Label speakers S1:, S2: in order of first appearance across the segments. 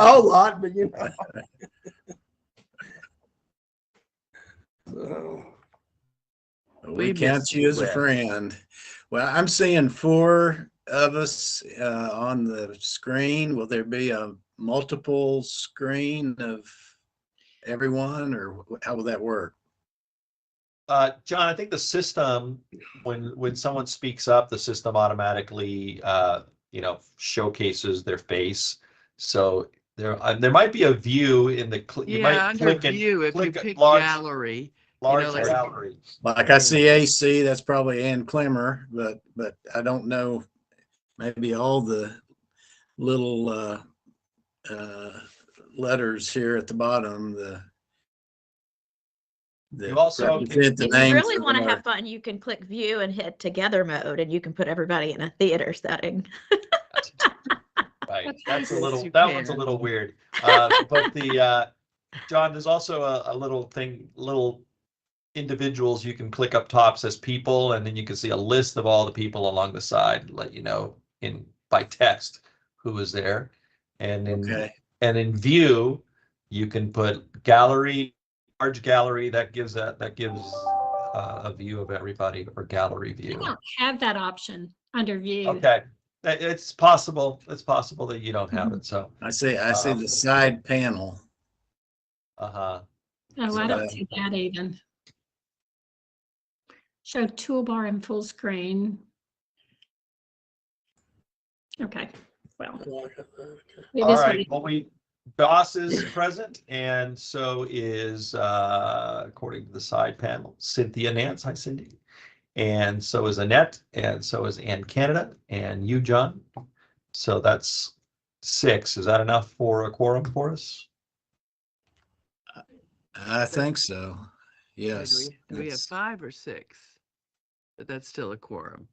S1: whole lot, but you know. So,
S2: We count you as a friend. Well, I'm seeing 4 of us on the screen. Will there be a multiple screen of everyone, or how will that work?
S3: John, I think the system, when someone speaks up, the system automatically, showcases their face. So there might be a view in the, you
S4: Yeah,
S3: might
S4: under
S3: click
S4: view, if you
S3: click
S4: pick
S3: large
S4: gallery,
S3: large
S4: like-
S3: gallery.
S2: Like I see AC, that's probably Ann Clemmer, but I don't know, maybe all the little letters here at the bottom,
S3: You also
S2: represent the
S5: If you
S2: names
S5: really
S2: of
S5: want to
S2: our-
S5: have fun, you can click view and hit together mode, and you can put everybody in a theater setting.
S3: Right, that's a little,
S4: You
S3: that one's a
S4: can.
S3: little weird. But John, there's also a little thing, little individuals you can click up top, says people, and then you can see a list of all the people along the side, let you know by text who is there. And in view, you can put gallery, large gallery, that gives a view of everybody, or gallery
S6: I
S3: view.
S6: don't have that option under view.
S3: Okay, it's possible that you don't have it, so.
S2: I see the side panel.
S3: Uh-huh.
S6: Oh, I don't see that even. Show toolbar in full screen. Okay, well. It
S3: All
S6: is what
S3: right,
S6: it-
S3: well, Boss is present, and so is, according to the side panel, Cynthia Nance. Hi, Cindy. And so is Annette, and so is Ann Canada, and you, John. So that's 6. Is that enough for a quorum for us?
S2: I think so.
S4: Wait,
S2: Yes.
S4: do we have 5 or 6? But that's still a quorum.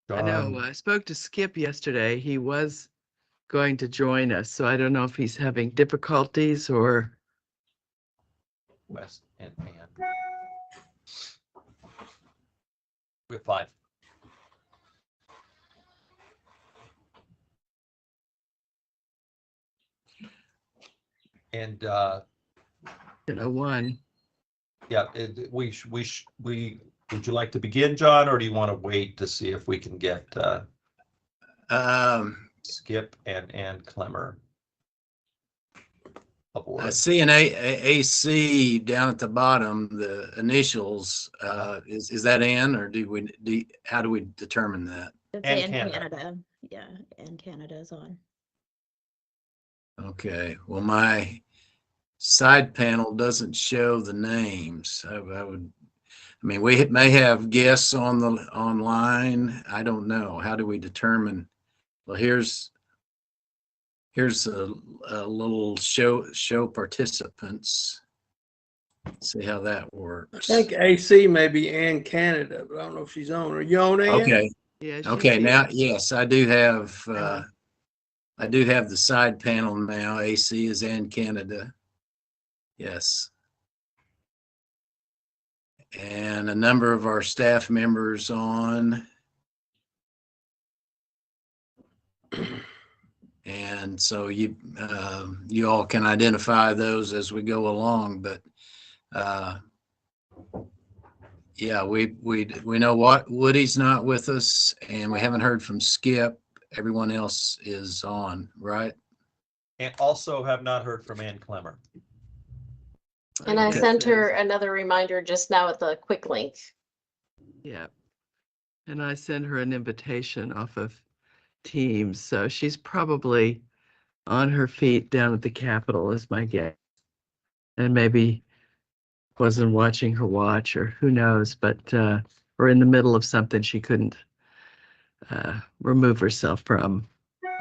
S4: I know, I spoke to Skip yesterday. He was going to join us, so I don't know if he's having difficulties or.
S3: West and Ann. We have 5. And
S4: One.
S3: yeah, would you like to begin, John, or do you want to wait to see if we can get Skip and Ann Clemmer aboard?
S2: I see an AC down at the bottom, the initials. Is that Ann, or how do we determine that?
S5: It's
S3: And
S5: in
S3: Canada.
S5: Canada. Yeah, and Canada's on.
S2: Okay, well, my side panel doesn't show the names. We may have guests online. I don't know. How do we determine? Well, here's a little show participants. See how that works.
S1: I think AC may be Ann Canada, but I don't know if she's on. Are you on, Ann?
S2: Okay.
S4: Yeah. she's
S2: Okay.
S4: here.
S2: Now, yes, I do have the side panel now. AC is in Canada. Yes. And a number of our staff members on. And so you all can identify those as we go along, but yeah, we know what Woody's not with us, and we haven't heard from Skip. Everyone else is on, right?
S3: And also have not heard from Ann Clemmer.
S7: And I
S2: Okay.
S7: sent her another reminder just now with a quick link.
S4: Yeah. And I sent her an invitation off of Teams, so she's probably on her feet down at the Capitol, is my guess. And maybe wasn't watching her watch, or who knows, but or in the middle of something she couldn't remove herself from.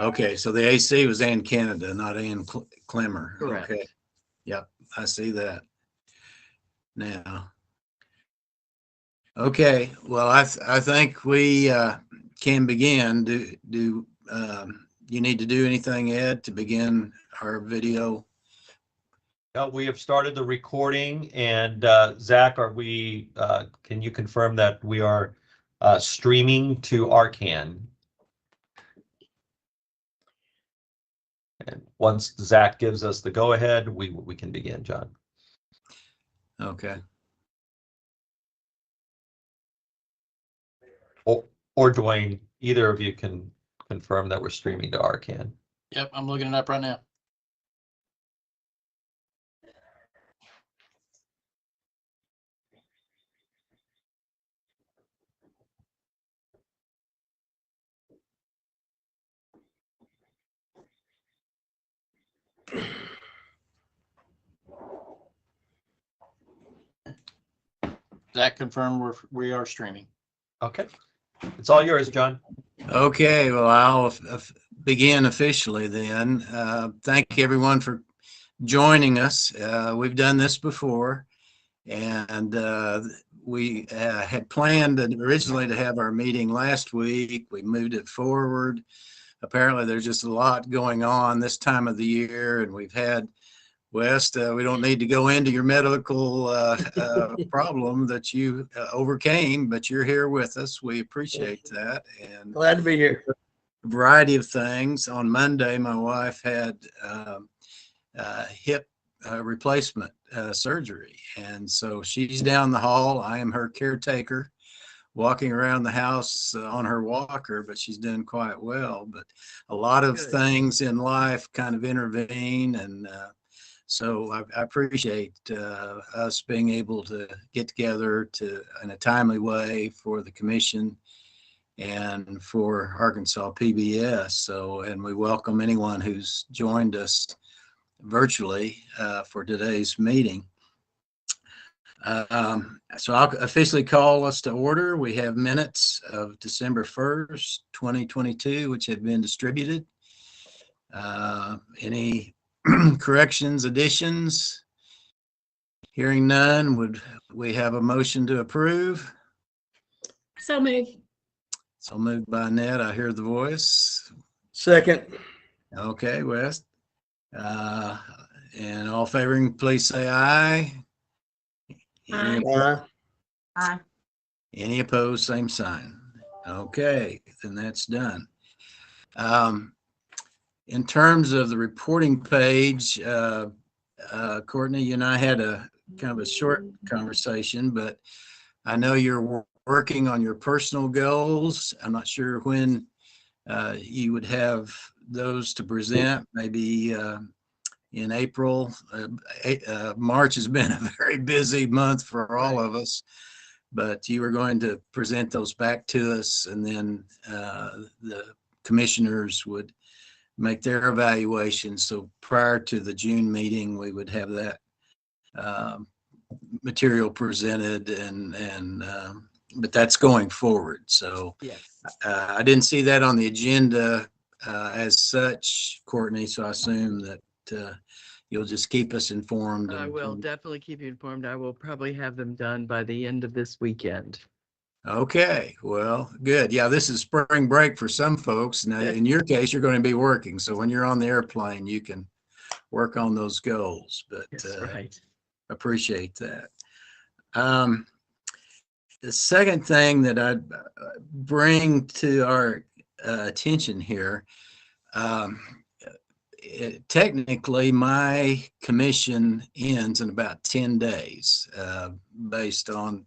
S2: Okay, so the AC was Ann Canada, not Ann Clemmer.
S4: Correct.
S2: Okay. Yep, I see that now. Okay, well, I think we can begin. Do you need to do anything, Ed, to begin our video?
S3: We have started the recording, and Zach, can you confirm that we are streaming to Arcan? And once Zach gives us the go-ahead, we can begin, John.
S2: Okay.
S3: Or Dwayne, either of you can confirm that we're streaming to Arcan.
S8: Yep, I'm looking it up right now. Zach confirmed we are streaming.
S3: Okay. It's all yours, John.
S2: Okay, well, I'll begin officially then. Thank everyone for joining us. We've done this before, and we had planned originally to have our meeting last week. We moved it forward. Apparently, there's just a lot going on this time of the year, and we've had West, we don't need to go into your medical problem that you overcame, but you're here with us. We appreciate that. And
S1: Glad to be here.
S2: a variety of things. On Monday, my wife had hip replacement surgery. And so she's down the hall. I am her caretaker, walking around the house on her walker, but she's doing quite well. But a lot of things in life kind of intervene, and so I appreciate us being able to get together in a timely way for the commission and for Arkansas PBS. So, and we welcome anyone who's joined us virtually for today's meeting. So I'll officially call us to order. We have minutes of December 1st, 2022, which have been distributed. Any corrections, additions? Hearing none, would we have a motion to approve?
S6: So move.
S2: So moved by Ned. I hear the voice.
S1: Second.
S2: Okay, West. And all favoring, please say aye. Any, any opposed, same sign. Okay, then that's done. In terms of the reporting page, Courtney, you and I had a kind of a short conversation, but I know you're working on your personal goals. I'm not sure when you would have those to present, maybe in April. March has been a very busy month for all of us, but you were going to present those back to us, and then the commissioners would make their evaluation. So prior to the June meeting, we would have that material presented, and but that's going forward. So
S4: Yes.
S2: I didn't see that on the agenda as such, Courtney, so I assume that you'll just keep us informed.
S4: I will definitely keep you informed. I will probably have them done by the end of this weekend.
S2: Okay, well, good. Yeah, this is spring break for some folks. Now, in your case, you're going to be working. So when you're on the airplane, you can work on those goals, but
S4: That's right.
S2: appreciate that. The second thing that I'd bring to our attention here, technically my commission ends in about 10 days based on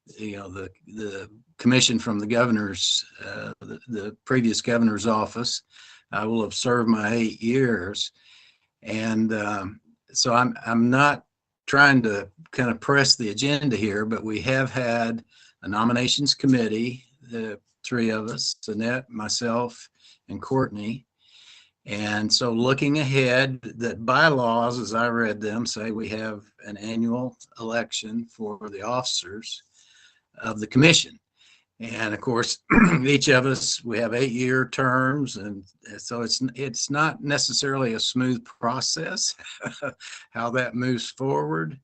S2: the commission from the governor's, the previous governor's office. I will have served my 8 years, and so I'm not trying to kind of press the agenda here, but we have had a nominations committee, the three of us, Annette, myself, and Courtney. And so looking ahead, that bylaws, as I read them, say we have an annual election for the officers of the commission. And of course, each of us, we have 8-year terms. And so it's not necessarily a smooth process, how that moves forward.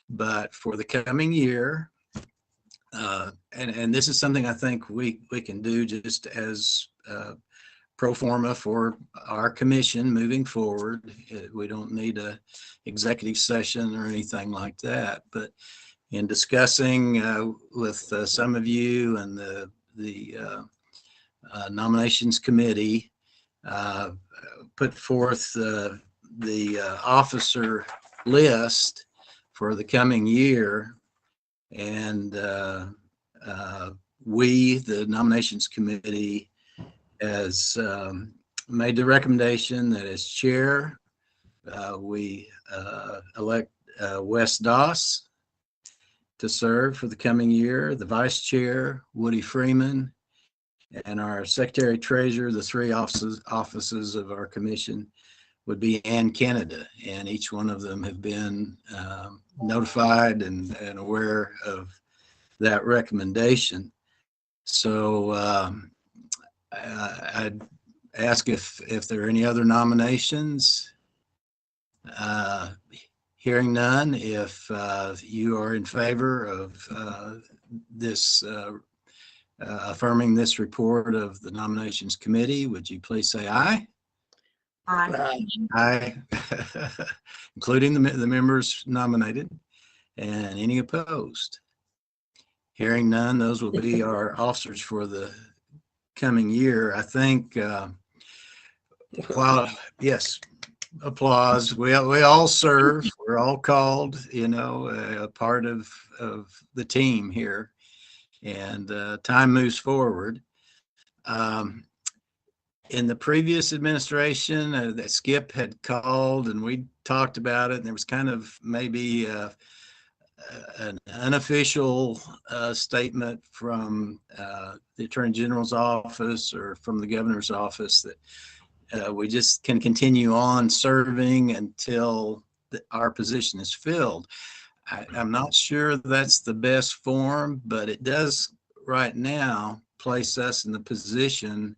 S2: But for the coming year, and this is something I think we can do just as pro forma for our commission moving forward. We don't need a executive session or anything like that, but in discussing with some of you and the nominations committee, put forth the officer list for the coming year, and we, the nominations committee, has made the recommendation that as chair, we elect Wes Doss to serve for the coming year, the vice chair, Woody Freeman, and our secretary treasurer. The three offices of our commission would be Ann Canada, and each one of them have been notified and aware of that recommendation. So I'd ask if there are any other nominations. Hearing none, if you are in favor of this affirming this report of the nominations committee, would you please say aye?
S5: Aye.
S2: Aye, including the members nominated, and any opposed? Hearing none, those will be our officers for the coming year. I think, while, yes, applause. We all serve. We're all called, a part of the team here, and time moves forward. In the previous administration, that Skip had called, and we talked about it, and there was kind of maybe an unofficial statement from the Attorney General's office or from the governor's office that we just can continue on serving until our position is filled. I'm not sure that's the best form, but it does right now place us in the position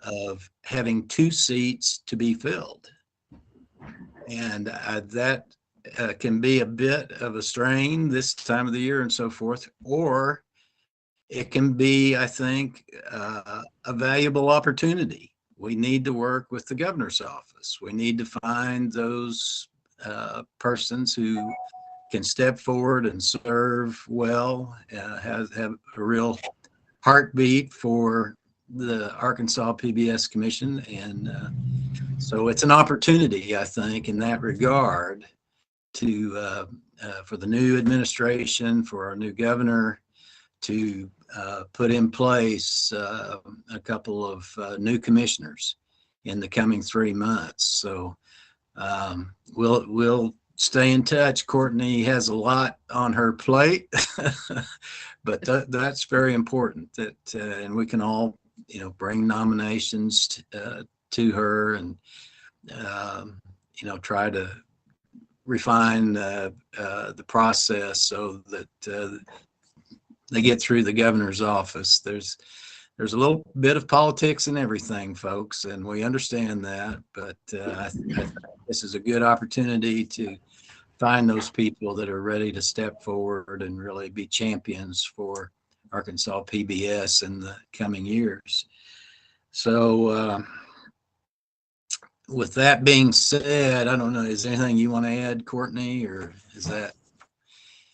S2: of having 2 seats to be filled. And that can be a bit of a strain this time of the year and so forth, or it can be, I think, a valuable opportunity. We need to work with the governor's office. We need to find those persons who can step forward and serve well, have a real heartbeat for the Arkansas PBS Commission. And so it's an opportunity, I think, in that regard to for the new administration, for our new governor, to put in place a couple of new commissioners in the coming 3 months. So we'll stay in touch. Courtney has a lot on her plate, but that's very important. That and we can all bring nominations to her, and try to refine the process so that they get through the governor's office. There's a little bit of politics in everything, folks, and we understand that, but I think this is a good opportunity to find those people that are ready to step forward and really be champions for Arkansas PBS in the coming years. So with that being said, I don't know, is there anything you want to add, Courtney, or is that?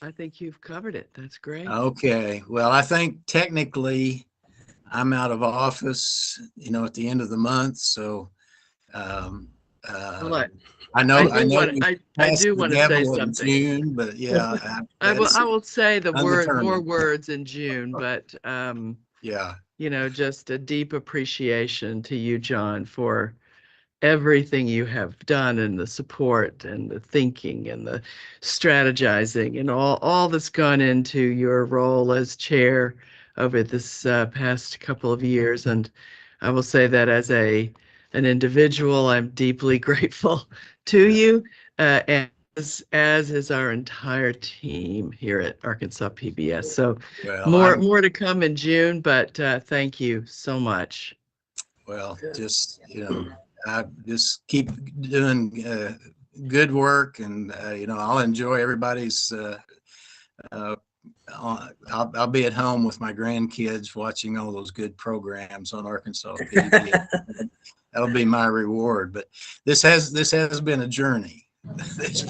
S4: I think you've covered it. That's great.
S2: Okay. Well, I think technically I'm out of office, at the end of the month. So
S4: Well,
S2: I know
S4: I
S2: passed
S4: do
S2: the
S4: want to say
S2: gavel in
S4: something.
S2: June, but yeah,
S4: I will say the more
S2: undetermined.
S4: words in June, but
S2: Yeah.
S4: just a deep appreciation to you, John, for everything you have done, and the support and the thinking and the strategizing and all that's gone into your role as chair over this past couple of years. And I will say that as an individual, I'm deeply grateful to you, and as is our entire team here at Arkansas PBS. So
S2: Well,
S4: more to come in June, but thank you so much.
S2: Well, just, I just keep doing good work, and, I'll enjoy everybody's, I'll be at home with my grandkids watching all those good programs on Arkansas PBS. That'll be my reward. But this has been a journey. This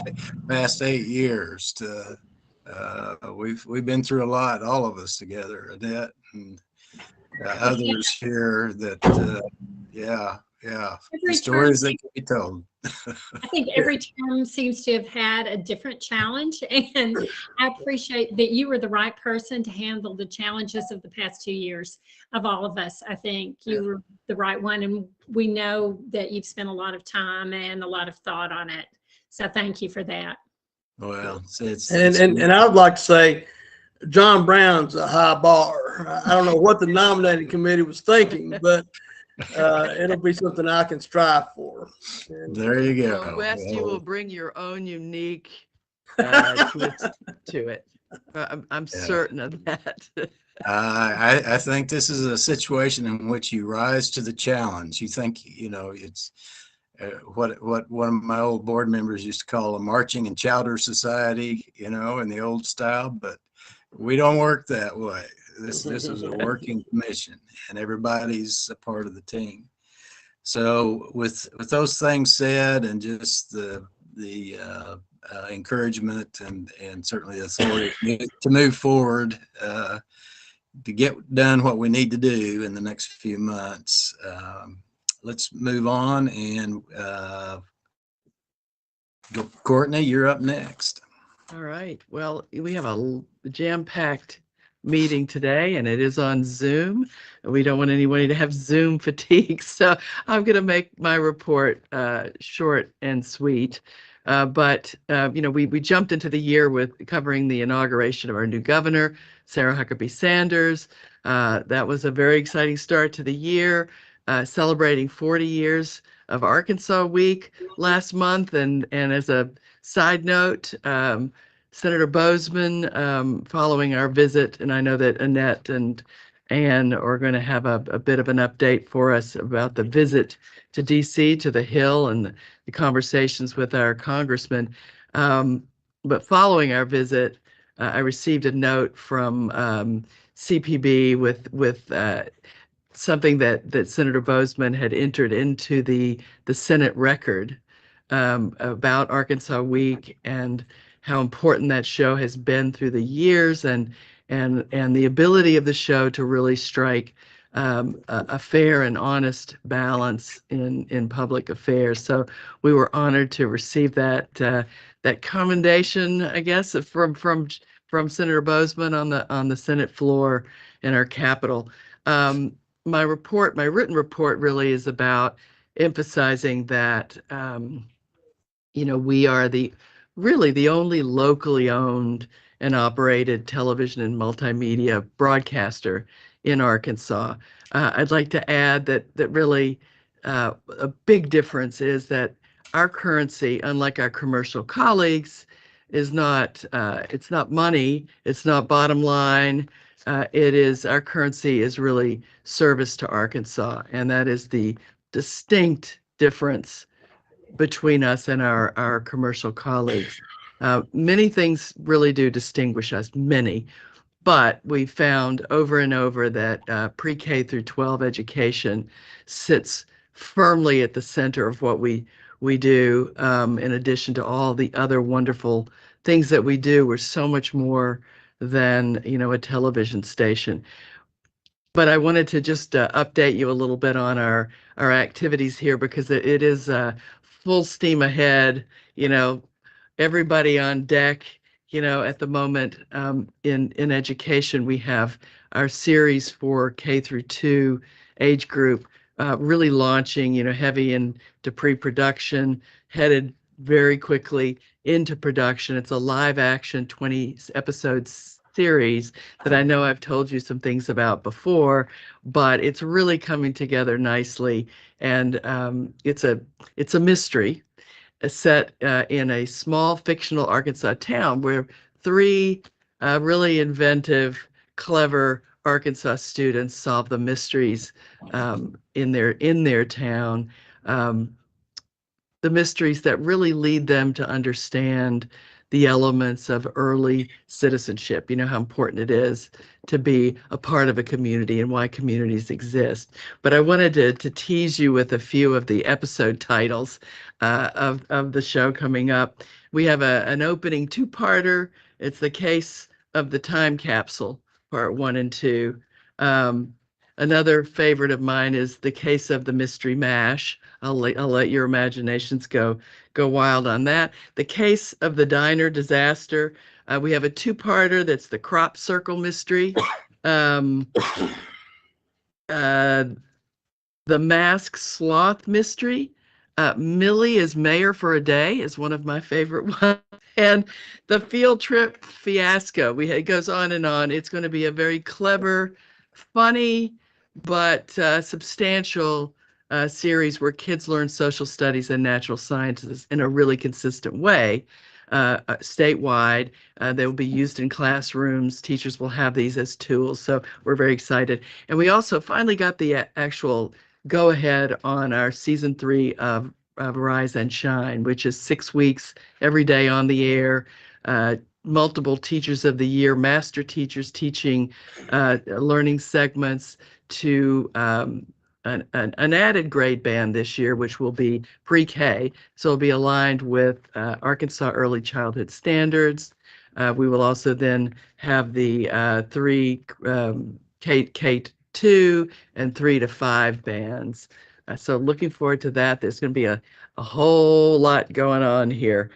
S2: past 8 years we've been through a lot, all of us together, Annette and others here that, Yeah, the
S6: Every
S2: stories
S6: term,
S2: that can be told.
S6: I think every term seems to have had a different challenge, and I appreciate that you were the right person to handle the challenges of the past 2 years of all of us. I think you were the right one, and we know that you've spent a lot of time and a lot of thought on it. So thank you for that.
S2: Well,
S1: And I would like to say, John Brown's a high bar. I don't know what the nominating committee was thinking, but it'll be something I can strive for. And
S2: there you
S4: Well,
S2: go.
S4: Wes, you
S2: Well,
S4: will bring your own unique twist to it. I'm
S2: Yeah.
S4: certain of that.
S2: I think this is a situation in which you rise to the challenge. You think, it's what one of my old board members used to call a marching and chowder society, in the old style, but we don't work that way. This is a working commission, and everybody's a part of the team. So with those things said, and just the encouragement and certainly the authority to move forward, to get done what we need to do in the next few months. Let's move on, and Courtney, you're up next.
S4: All right. Well, we have a jam-packed meeting today, and it is on Zoom. We don't want anybody to have Zoom fatigue, so I'm going to make my report short and sweet. But we jumped into the year with covering the inauguration of our new governor, Sarah Huckabee Sanders. That was a very exciting start to the year, celebrating 40 years of Arkansas Week last month. And as a side note, Senator Bozeman, following our visit, and I know that Annette and Ann are going to have a bit of an update for us about the visit to DC, to the Hill, and the conversations with our congressman. But following our visit, I received a note from CPB with something that Senator Bozeman had entered into the Senate record about Arkansas Week and how important that show has been through the years, and the ability of the show to really strike a fair and honest balance in public affairs. So we were honored to receive that commendation, I guess, from Senator Bozeman on the Senate floor in our Capitol. My written report really is about emphasizing that we are really the only locally owned and operated television and multimedia broadcaster in Arkansas. I'd like to add that really a big difference is that our currency, unlike our commercial colleagues, is not it's not money, it's not bottom line. Our currency is really service to Arkansas, and that is the distinct difference between us and our commercial colleagues. Many things really do distinguish us, but we found over and over that pre-K through 12 education sits firmly at the center of what we do. In addition to all the other wonderful things that we do, we're so much more than a television station. But I wanted to just update you a little bit on our activities here, because it is full steam ahead. Everybody on deck. At the moment in education, we have our series for K through 2 age group really launching, heavy into pre-production, headed very quickly into production. It's a live action 20 episodes series that I know I've told you some things about before, but it's really coming together nicely. And it's a mystery set in a small fictional Arkansas town where 3 really inventive, clever Arkansas students solve the mysteries in their town. The mysteries that really lead them to understand the elements of early citizenship. You know how important it is to be a part of a community and why communities exist. But I wanted to tease you with a few of the episode titles of the show coming up. We have an opening 2-parter. It's the case of the time capsule, part 1 and 2. Another favorite of mine is The Case of the Mystery Mash. I'll let your imaginations go wild on that. The Case of the Diner Disaster. We have a two-parter that's the Crop Circle Mystery. Um, the Mask Sloth Mystery. Millie is Mayor for a Day is one of my favorite ones. And the Field Trip Fiasco. It goes on and on. It's going to be a very clever, funny, but substantial series where kids learn social studies and natural sciences in a really consistent way statewide. They will be used in classrooms. Teachers will have these as tools. So we're very excited. And we also finally got the actual go ahead on our season 3 of Rise and Shine, which is 6 weeks every day on the air. Multiple teachers of the year, master teachers teaching learning segments to an added grade band this year, which will be pre-K. So it'll be aligned with Arkansas Early Childhood Standards. We will also then have the 3 K2 and 3 to 5 bands. So looking forward to that. There's going to be a whole lot going on here.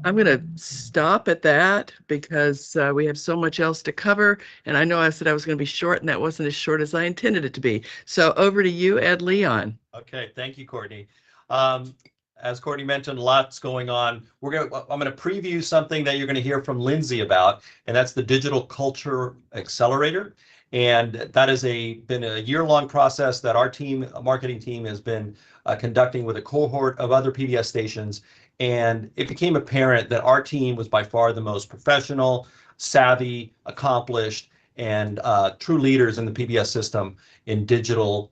S4: I'm going to stop at that because we have so much else to cover. And I know I said I was going to be short, and that wasn't as short as I intended it to be. So over to you, Ed Leon.
S3: Okay, thank you, Courtney. As Courtney mentioned, lots going on. I'm going to preview something that you're going to hear from Lindsay about, and that's the Digital Culture Accelerator. And that has been a year-long process that our marketing team, has been conducting with a cohort of other PBS stations. And it became apparent that our team was by far the most professional, savvy, accomplished, and true leaders in the PBS system in digital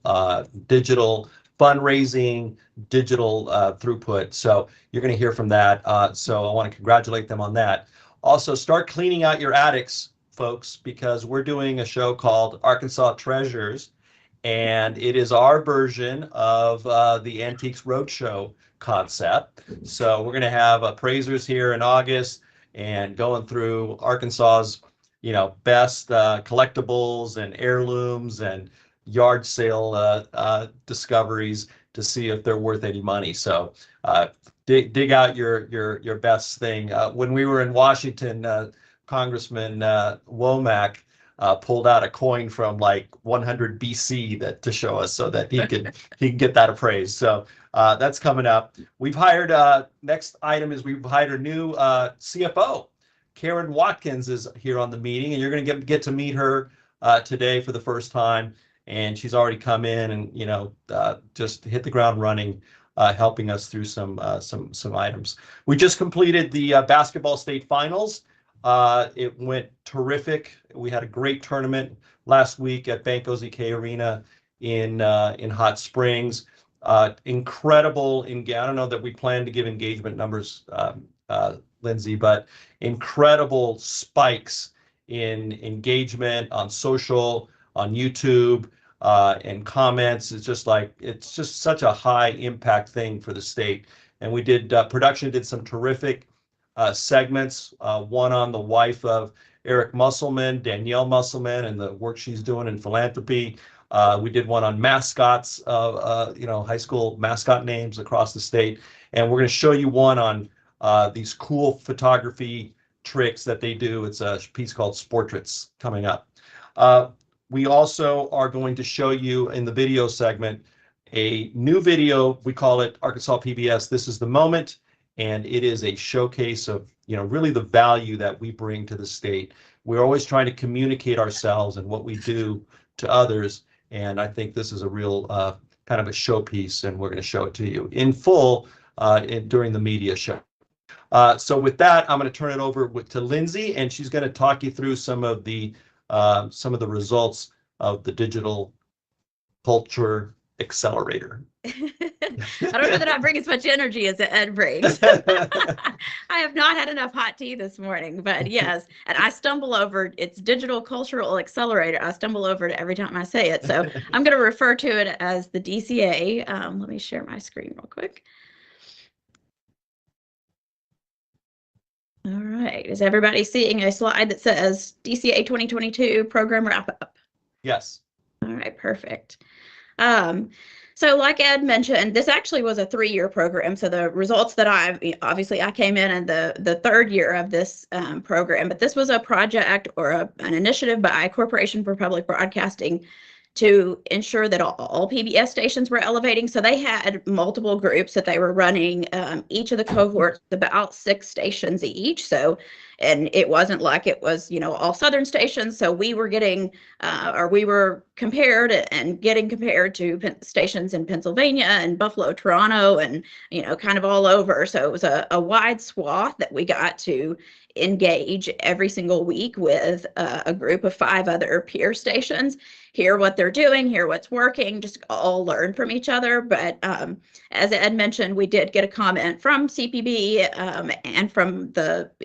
S3: fundraising, digital throughput. So you're going to hear from that. So I want to congratulate them on that. Also, start cleaning out your attics, folks, because we're doing a show called Arkansas Treasures, and it is our version of the Antiques Roadshow concept. So we're going to have appraisers here in August and going through Arkansas's, best collectibles and heirlooms and yard sale discoveries to see if they're worth any money. So dig out your best thing. When we were in Washington, Congressman Womack pulled out a coin from like 100 BC to show us so that he can get that appraised. So that's coming up. We've hired next item is we've hired a new CFO. Karen Watkins is here on the meeting, and you're going to get to meet her today for the first time. And she's already come in and just hit the ground running, helping us through some items. We just completed the basketball state finals. It went terrific. We had a great tournament last week at Bank OZK Arena in Hot Springs. Incredible. I don't know that we plan to give engagement numbers, Lindsay, but incredible spikes in engagement on social, on YouTube, and comments. It's just such a high impact thing for the state. And we did production did some terrific segments, one on the wife of Eric Musselman, Danielle Musselman, and the work she's doing in philanthropy. We did one on mascots, high school mascot names across the state. And we're going to show you one on these cool photography tricks that they do. It's a piece called Sportraits coming up. We also are going to show you in the video segment a new video. We call it Arkansas PBS. This is the moment. And it is a showcase of, really the value that we bring to the state. We're always trying to communicate ourselves and what we do to others. And I think this is a real kind of a showpiece, and we're going to show it to you in full during the media show. So with that, I'm going to turn it over to Lindsay, and she's going to talk you through some of the results of the Digital Culture Accelerator.
S5: I don't know that I bring as much energy as Ed brings. I have not had enough hot tea this morning, but yes, and I stumble over it's Digital Cultural Accelerator. I stumble over it every time I say it. So I'm going to refer to it as the DCA. Let me share my screen real quick. All right. Is everybody seeing a slide that says DCA 2022 program wrap up?
S3: Yes.
S5: All right, perfect. So like Ed mentioned, this actually was a 3-year program. So the results that obviously I came in the 3rd year of this program, but this was a project or an initiative by Corporation for Public Broadcasting to ensure that all PBS stations were elevating. So they had multiple groups that they were running, each of the cohorts, about 6 stations each. So, and it wasn't like it was, all Southern stations. So we were getting, we were compared and getting compared to stations in Pennsylvania and Buffalo, Toronto, and, kind of all over. So it was a wide swath that we got to engage every single week with a group of 5 other peer stations, hear what they're doing, hear what's working, just all learn from each other. But as Ed mentioned, we did get a comment from CPB and from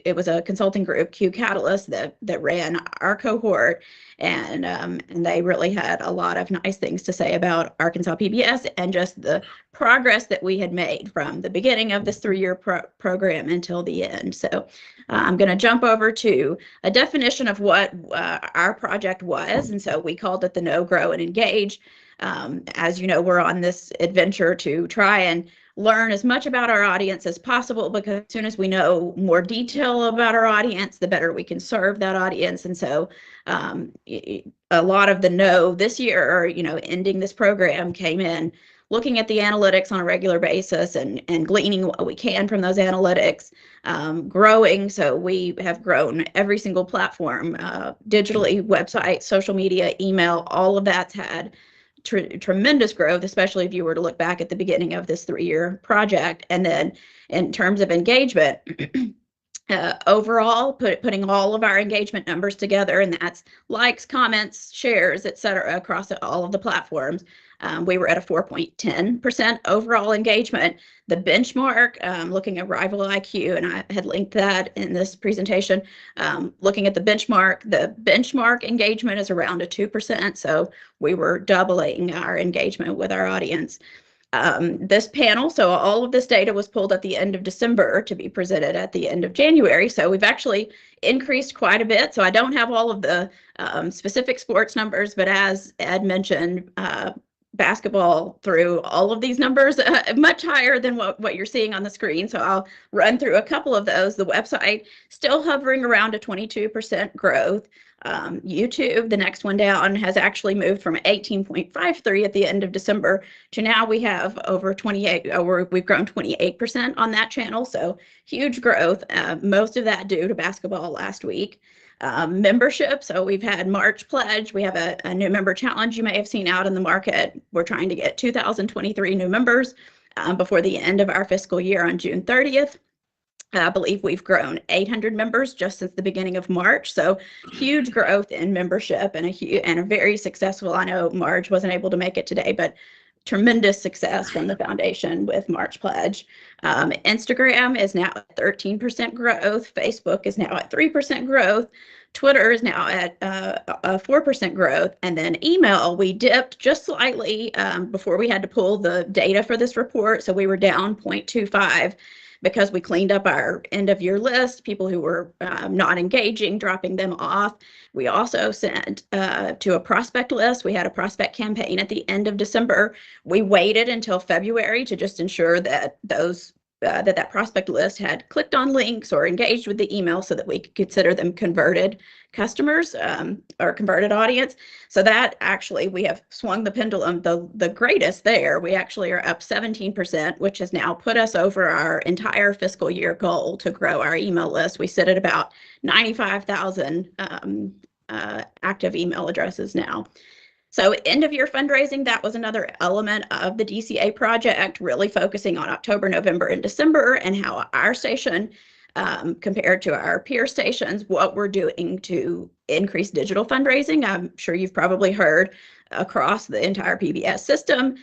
S5: it was a consulting group, Q Catalyst, that ran our cohort. And they really had a lot of nice things to say about Arkansas PBS and just the progress that we had made from the beginning of this 3-year program until the end. So I'm going to jump over to a definition of what our project was. And so we called it the Know, Grow, and Engage. As you know, we're on this adventure to try and learn as much about our audience as possible, because as soon as we know more detail about our audience, the better we can serve that audience. And so a lot of the know this year, or, ending this program, came in looking at the analytics on a regular basis and gleaning what we can from those analytics, growing. So we have grown every single platform, digitally, website, social media, email, all of that's had tremendous growth, especially if you were to look back at the beginning of this 3-year project. And then in terms of engagement, overall, putting all of our engagement numbers together, and that's likes, comments, shares, etc., across all of the platforms, we were at a 4.10% overall engagement. The benchmark, looking at Rival IQ, and I had linked that in this presentation, looking at the benchmark engagement is around a 2%. So we were doubling our engagement with our audience. This panel, so all of this data was pulled at the end of December to be presented at the end of January. So we've actually increased quite a bit. So I don't have all of the specific sports numbers, but as Ed mentioned, basketball through all of these numbers, much higher than what you're seeing on the screen. So I'll run through a couple of those. The website still hovering around a 22% growth. YouTube, the next one down, has actually moved from 18.53 at the end of December to now we have over 28, we've grown 28% on that channel. So huge growth, most of that due to basketball last week. Membership, so we've had March Pledge. We have a new member challenge you may have seen out in the market. We're trying to get 2,023 new members before the end of our fiscal year on June 30th. I believe we've grown 800 members just since the beginning of March. So huge growth in membership and a very successful, I know Marge wasn't able to make it today, but tremendous success from the foundation with March Pledge. Instagram is now at 13% growth. Facebook is now at 3% growth. Twitter is now at 4% growth. And then email, we dipped just slightly before we had to pull the data for this report. So we were down 0.25 because we cleaned up our end of year list, people who were not engaging, dropping them off. We also sent to a prospect list. We had a prospect campaign at the end of December. We waited until February to just ensure that that prospect list had clicked on links or engaged with the email so that we could consider them converted customers or converted audience. So that actually, we have swung the pendulum the greatest there. We actually are up 17%, which has now put us over our entire fiscal year goal to grow our email list. We sit at about 95,000 active email addresses now. So end of year fundraising, that was another element of the DCA project, really focusing on October, November, and December, and how our station, compared to our peer stations, what we're doing to increase digital fundraising. I'm sure you've probably heard across the entire PBS system,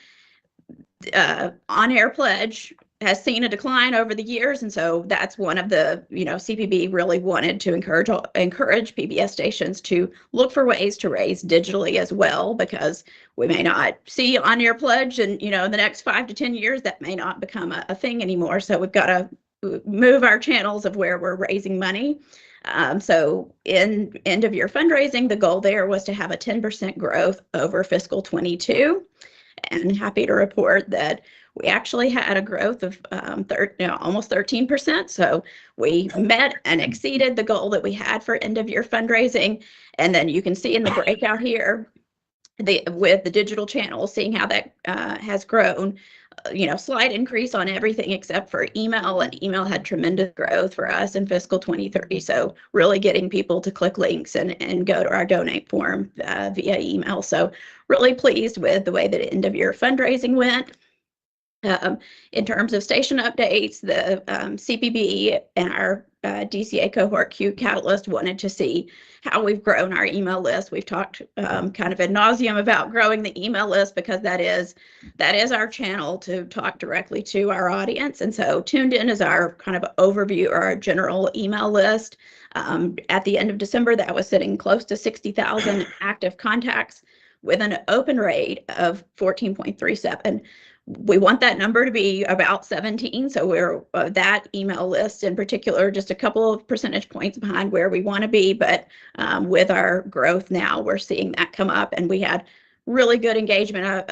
S5: on-air pledge has seen a decline over the years. And so that's one of the, CPB really wanted to encourage PBS stations to look for ways to raise digitally as well, because we may not see on-air pledge and, in the next 5 to 10 years, that may not become a thing anymore. So we've got to move our channels of where we're raising money. So in end of year fundraising, the goal there was to have a 10% growth over fiscal 22. And happy to report that we actually had a growth of almost 13%. So we met and exceeded the goal that we had for end of year fundraising. And then you can see in the breakout here, with the digital channels, seeing how that has grown, slight increase on everything except for email, and email had tremendous growth for us in fiscal 23. So really getting people to click links and go to our donate form via email. So really pleased with the way that end of year fundraising went. In terms of station updates, the CPB and our DCA cohort Q Catalyst wanted to see how we've grown our email list. We've talked kind of ad nauseum about growing the email list because that is our channel to talk directly to our audience. And so Tuned In is our kind of overview or our general email list. At the end of December, that was sitting close to 60,000 active contacts with an open rate of 14.37. We want that number to be about 17. So we're that email list in particular, just a couple of percentage points behind where we want to be. But with our growth now, we're seeing that come up, and we had really good engagement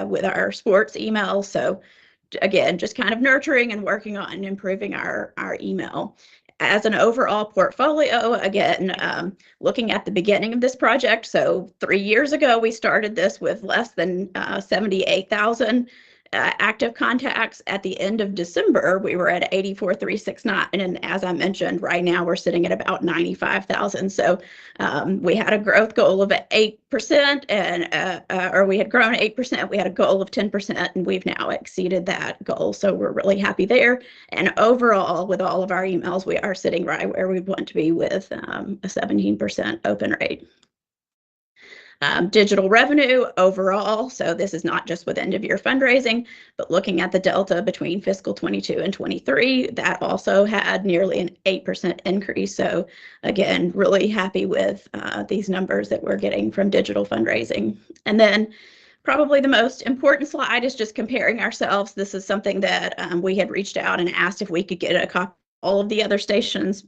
S5: with our sports email. So again, just kind of nurturing and working on improving our email. As an overall portfolio, again, looking at the beginning of this project, so 3 years ago, we started this with less than 78,000 active contacts. At the end of December, we were at 84,369. And as I mentioned, right now we're sitting at about 95,000. So we had a growth goal of 8%, and or we had grown 8%. We had a goal of 10%, and we've now exceeded that goal. So we're really happy there. And overall, with all of our emails, we are sitting right where we want to be with a 17% open rate. Digital revenue overall, so this is not just with end of year fundraising, but looking at the delta between fiscal 22 and 23, that also had nearly an 8% increase. So again, really happy with these numbers that we're getting from digital fundraising. And then probably the most important slide is just comparing ourselves. This is something that we had reached out and asked if we could get a copy of all of the other stations'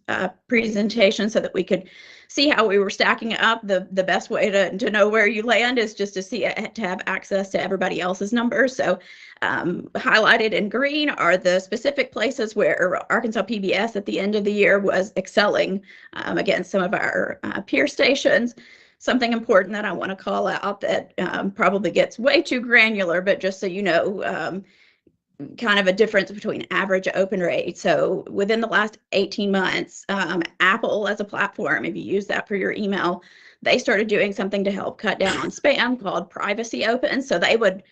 S5: presentations so that we could see how we were stacking up. The best way to know where you land is just to have access to everybody else's numbers. So highlighted in green are the specific places where Arkansas PBS at the end of the year was excelling against some of our peer stations. Something important that I want to call out that probably gets way too granular, but just so you know, kind of a difference between average open rate. So within the last 18 months, Apple as a platform, if you use that for your email, they started doing something to help cut down on spam called Privacy Open. So they would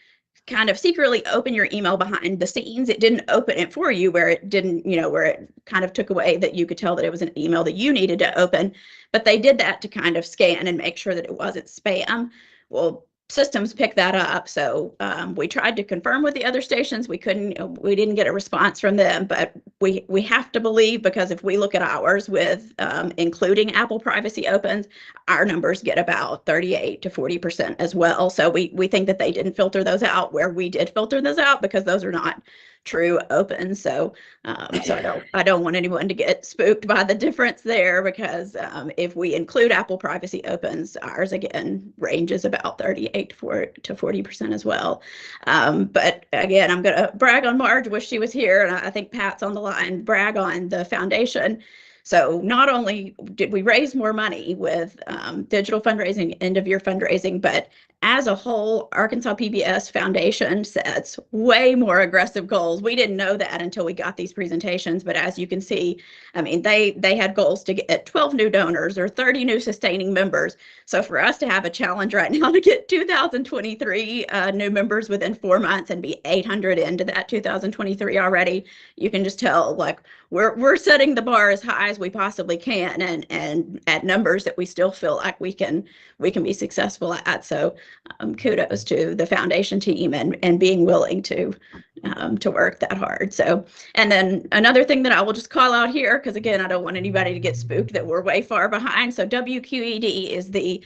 S5: kind of secretly open your email behind the scenes. It didn't open it for you where it didn't, where it kind of took away that you could tell that it was an email that you needed to open. But they did that to kind of scan and make sure that it wasn't spam. Well, systems pick that up. So we tried to confirm with the other stations. We didn't get a response from them, but we have to believe, because if we look at ours with including Apple Privacy Opens, our numbers get about 38 to 40% as well. So we think that they didn't filter those out where we did filter those out, because those are not true open. So I don't want anyone to get spooked by the difference there, because if we include Apple Privacy Opens, ours again ranges about 38 to 40% as well. But again, I'm going to brag on Marge, wish she was here, and I think Pat's on the line, brag on the foundation. So not only did we raise more money with digital fundraising, end of year fundraising, but as a whole, Arkansas PBS Foundation sets way more aggressive goals. We didn't know that until we got these presentations, but as you can see, I mean, they had goals to get 12 new donors or 30 new sustaining members. So for us to have a challenge right now to get 2023 new members within 4 months and be 800 into that 2023 already, you can just tell, like, we're setting the bar as high as we possibly can, and at numbers that we still feel like we can be successful at. So kudos to the foundation team and being willing to work that hard. So, and then another thing that I will just call out here, because again, I don't want anybody to get spooked that we're way far behind. So WQED is the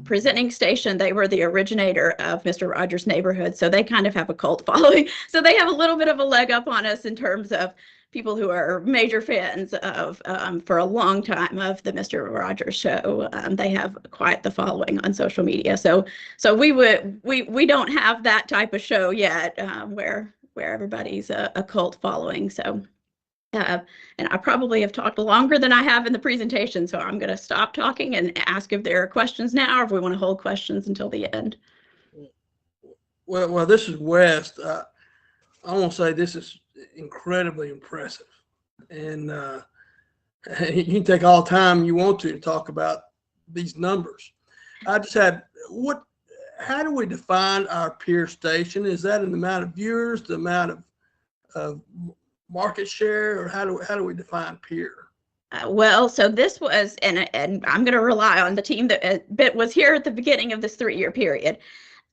S5: presenting station. They were the originator of Mr. Rogers' Neighborhood. So they kind of have a cult following. So they have a little bit of a leg up on us in terms of people who are major fans of, for a long time, of the Mr. Rogers Show. They have quite the following on social media. So we don't have that type of show yet, where everybody's a cult following. So. And I probably have talked longer than I have in the presentation, so I'm going to stop talking and ask if there are questions now, or if we want to hold questions until the end.
S1: Well, this is West. I want to say this is incredibly impressive, and you can take all the time you want to talk about these numbers. I just had how do we define our peer station? Is that an amount of viewers, the amount of market share, or how do we define peer?
S5: Well, so this was, and I'm going to rely on the team that was here at the beginning of this 3-year period.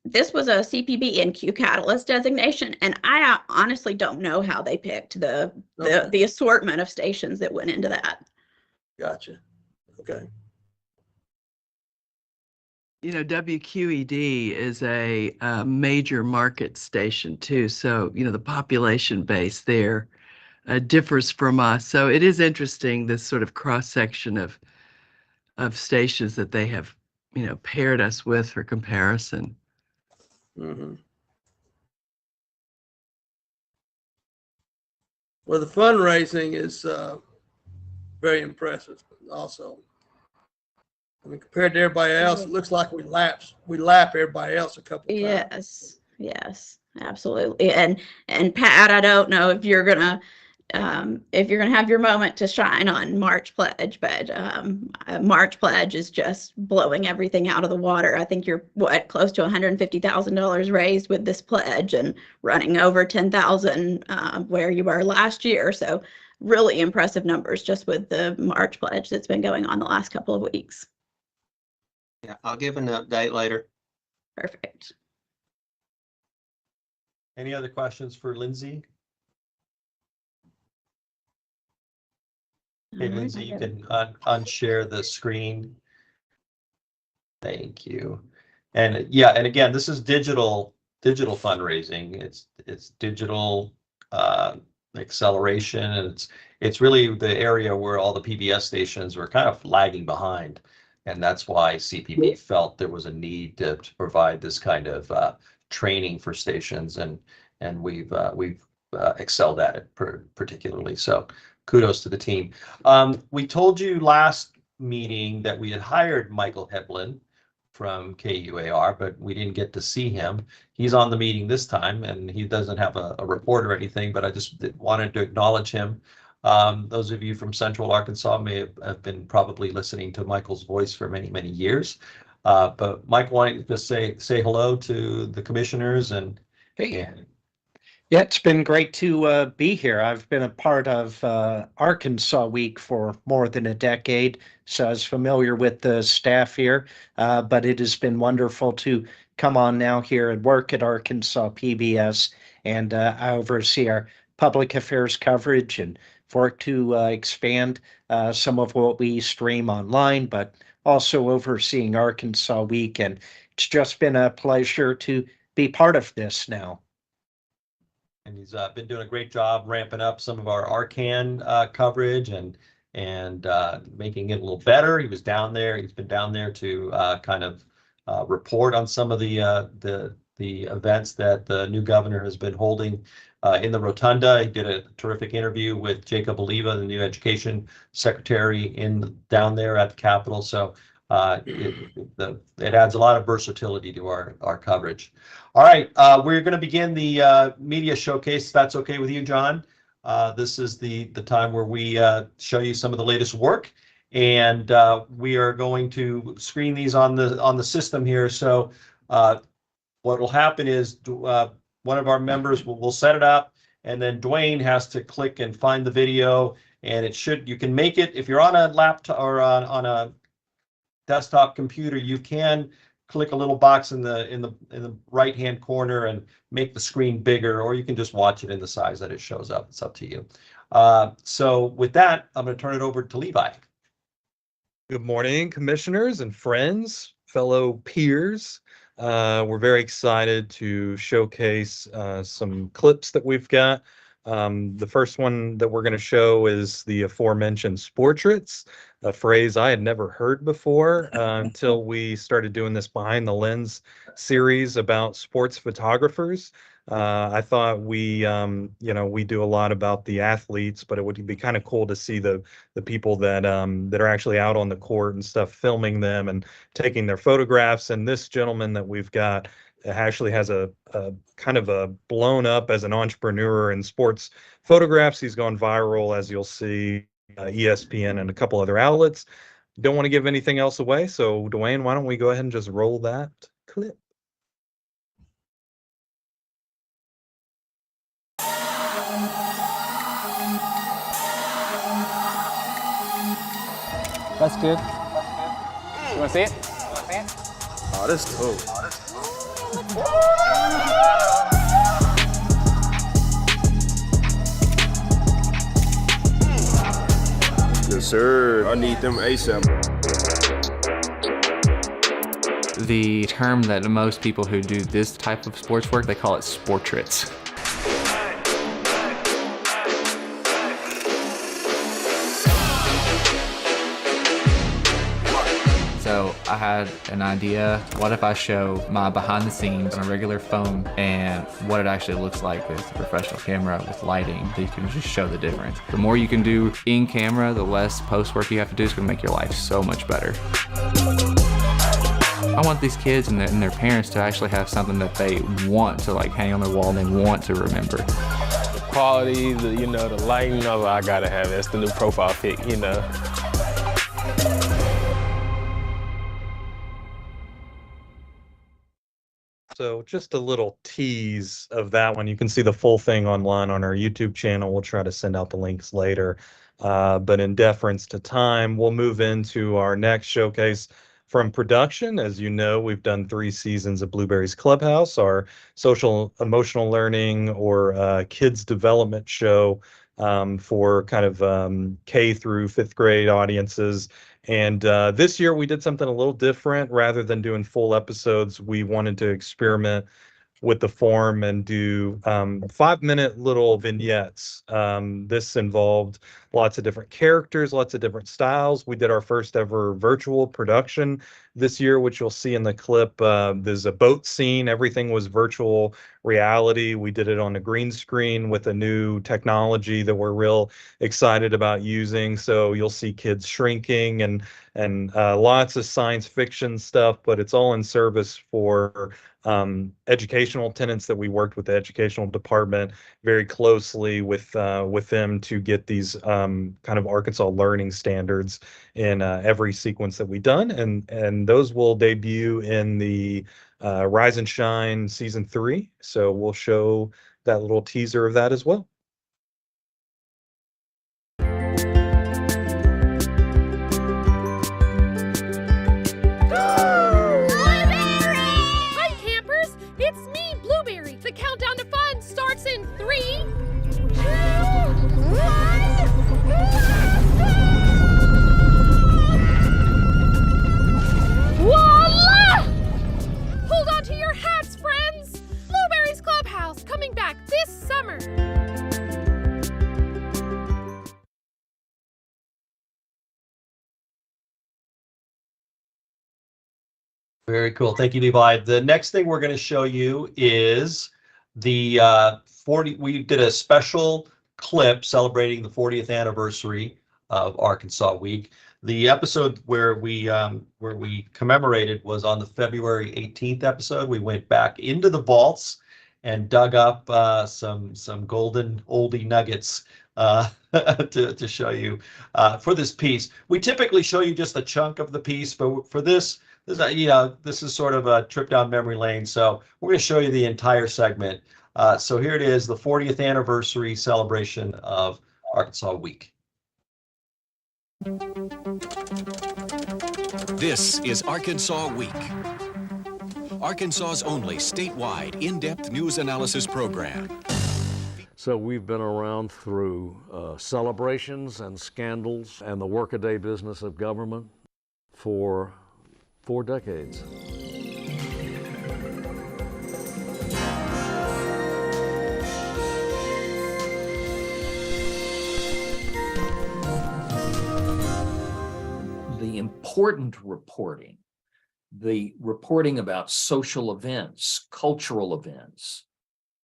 S5: This was a CPB and Q Catalyst designation, and I honestly don't know how they picked the assortment of stations that went into that.
S1: Gotcha. Okay.
S4: You know, WQED is a major market station too. So, you know, the population base there differs from us. So it is interesting, this sort of cross section of stations that they have, you know, paired us with for comparison.
S1: Mm-hmm. Well, the fundraising is very impressive also. I mean, compared to everybody else, it looks like we lap everybody else a couple times.
S5: Yes, absolutely. And Pat, I don't know if you're gonna have your moment to shine on March Pledge, but March Pledge is just blowing everything out of the water. I think you're close to $150,000 raised with this pledge, and running over 10,000 where you were last year. So really impressive numbers just with the March Pledge that's been going on the last couple of weeks.
S9: Yeah, I'll give an update later.
S5: Perfect.
S3: Any other questions for Lindsay? Okay,
S5: All right,
S3: Lindsay, you can unshare the screen. Thank you. And yeah, and again, this is digital fundraising. It's digital acceleration, and it's really the area where all the PBS stations were kind of lagging behind, and that's why CPB felt there was a need to provide this kind of training for stations, and we've excelled at it particularly. So kudos to the team. We told you last meeting that we had hired Michael Heblin from KUAR, but we didn't get to see him. He's on the meeting this time, and he doesn't have a report or anything, but I just wanted to acknowledge him. Those of you from Central Arkansas may have been probably listening to Michael's voice for many, many years. But Mike, why don't you just say hello to the commissioners and
S10: hey. Yeah, it's been great to be here. I've been a part of Arkansas Week for more than a decade, so I was familiar with the staff here, but it has been wonderful to come on now here and work at Arkansas PBS, and I oversee our public affairs coverage and work to expand some of what we stream online, but also overseeing Arkansas Week, and it's just been a pleasure to be part of this now.
S3: And he's been doing a great job ramping up some of our Arcan coverage and making it a little better. He was down there. He's been down there to kind of report on some of the events that the new governor has been holding in the Rotunda. He did a terrific interview with Jacob Oliva, the new education secretary, down there at the Capitol. So it adds a lot of versatility to our coverage. All right, we're going to begin the media showcase. If that's okay with you, John. This is the time where we show you some of the latest work, and we are going to screen these on the system here. So what will happen is one of our members will set it up, and then Dwayne has to click and find the video, and you can make it if you're on a laptop or on a desktop computer. You can click a little box in the right hand corner and make the screen bigger, or you can just watch it in the size that it shows up. It's up to you. So with that, I'm going to turn it over to Levi.
S11: Good morning, commissioners and friends, fellow peers. We're very excited to showcase some clips that we've got The first one that we're going to show is the aforementioned Sportraits, a phrase I had never heard before until we started doing this Behind the Lens series about sports photographers. I thought we do a lot about the athletes, but it would be kind of cool to see the people that are actually out on the court and stuff, filming them and taking their photographs. And this gentleman that we've got actually has a kind of a blown up as an entrepreneur in sports photographs. He's gone viral, as you'll see, ESPN and a couple other outlets. Don't want to give anything else away, so Dwayne, why don't we go ahead and just roll that clip?
S12: That's good. You want to see it?
S13: Oh, that's dope. Yes, sir. I need them ASAP.
S12: The term that most people who do this type of sports work, they call it sportraits. So I had an idea, what if I show my behind the scenes on a regular phone and what it actually looks like with a professional camera with lighting, so you can just show the difference. The more you can do in camera, the less post work you have to do. It's gonna make your life so much better. I want these kids and their parents to actually have something that they want to like hang on their wall and they want to remember.
S13: The quality, the lighting, I gotta have it. That's the new profile pic,
S11: So just a little tease of that one. You can see the full thing online on our YouTube channel. We'll try to send out the links later. But in deference to time, we'll move into our next showcase from production. As you know, we've done 3 seasons of Blueberry's Clubhouse, our social emotional learning or kids development show for kind of K through 5th grade audiences. And this year we did something a little different. Rather than doing full episodes, we wanted to experiment with the form and do 5-minute little vignettes. This involved lots of different characters, lots of different styles. We did our first ever virtual production this year, which you'll see in the clip. There's a boat scene. Everything was virtual reality. We did it on a green screen with a new technology that we're real excited about using. So you'll see kids shrinking and lots of science fiction stuff, but it's all in service for educational tenants that we worked with the educational department very closely with them to get these kind of Arkansas learning standards in every sequence that we've done, and those will debut in the Rise and Shine season 3. So we'll show that little teaser of that as well.
S14: The countdown to fun starts in 3, 2, 1. Voila! Hold on to your hats, friends! Blueberry's Clubhouse coming back this summer.
S3: Very cool. Thank you, Levi. The next thing we're going to show you is the 40. We did a special clip celebrating the 40th anniversary of Arkansas Week. The episode where we commemorated was on the February 18th episode. We went back into the vaults and dug up some golden oldie nuggets to show you for this piece. We typically show you just a chunk of the piece, but for this is sort of a trip down memory lane. So we're going to show you the entire segment. So here it is, the 40th anniversary celebration of Arkansas Week.
S15: This is Arkansas Week, Arkansas's only statewide in-depth news analysis program.
S16: So we've been around through celebrations and scandals and the workaday business of government for 4 decades.
S17: important reporting, the reporting about social events, cultural events,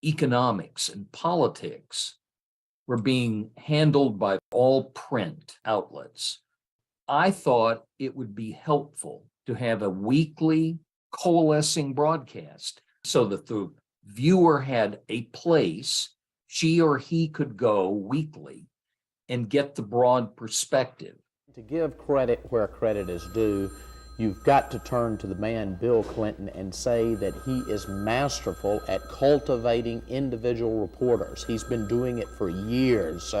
S17: economics, and politics were being handled by all print outlets. I thought it would be helpful to have a weekly coalescing broadcast so that the viewer had a place she or he could go weekly and get the broad perspective.
S18: To give credit where credit is due, you've got to turn to the man, Bill Clinton, and say that he is masterful at cultivating individual reporters. He's been doing it for years.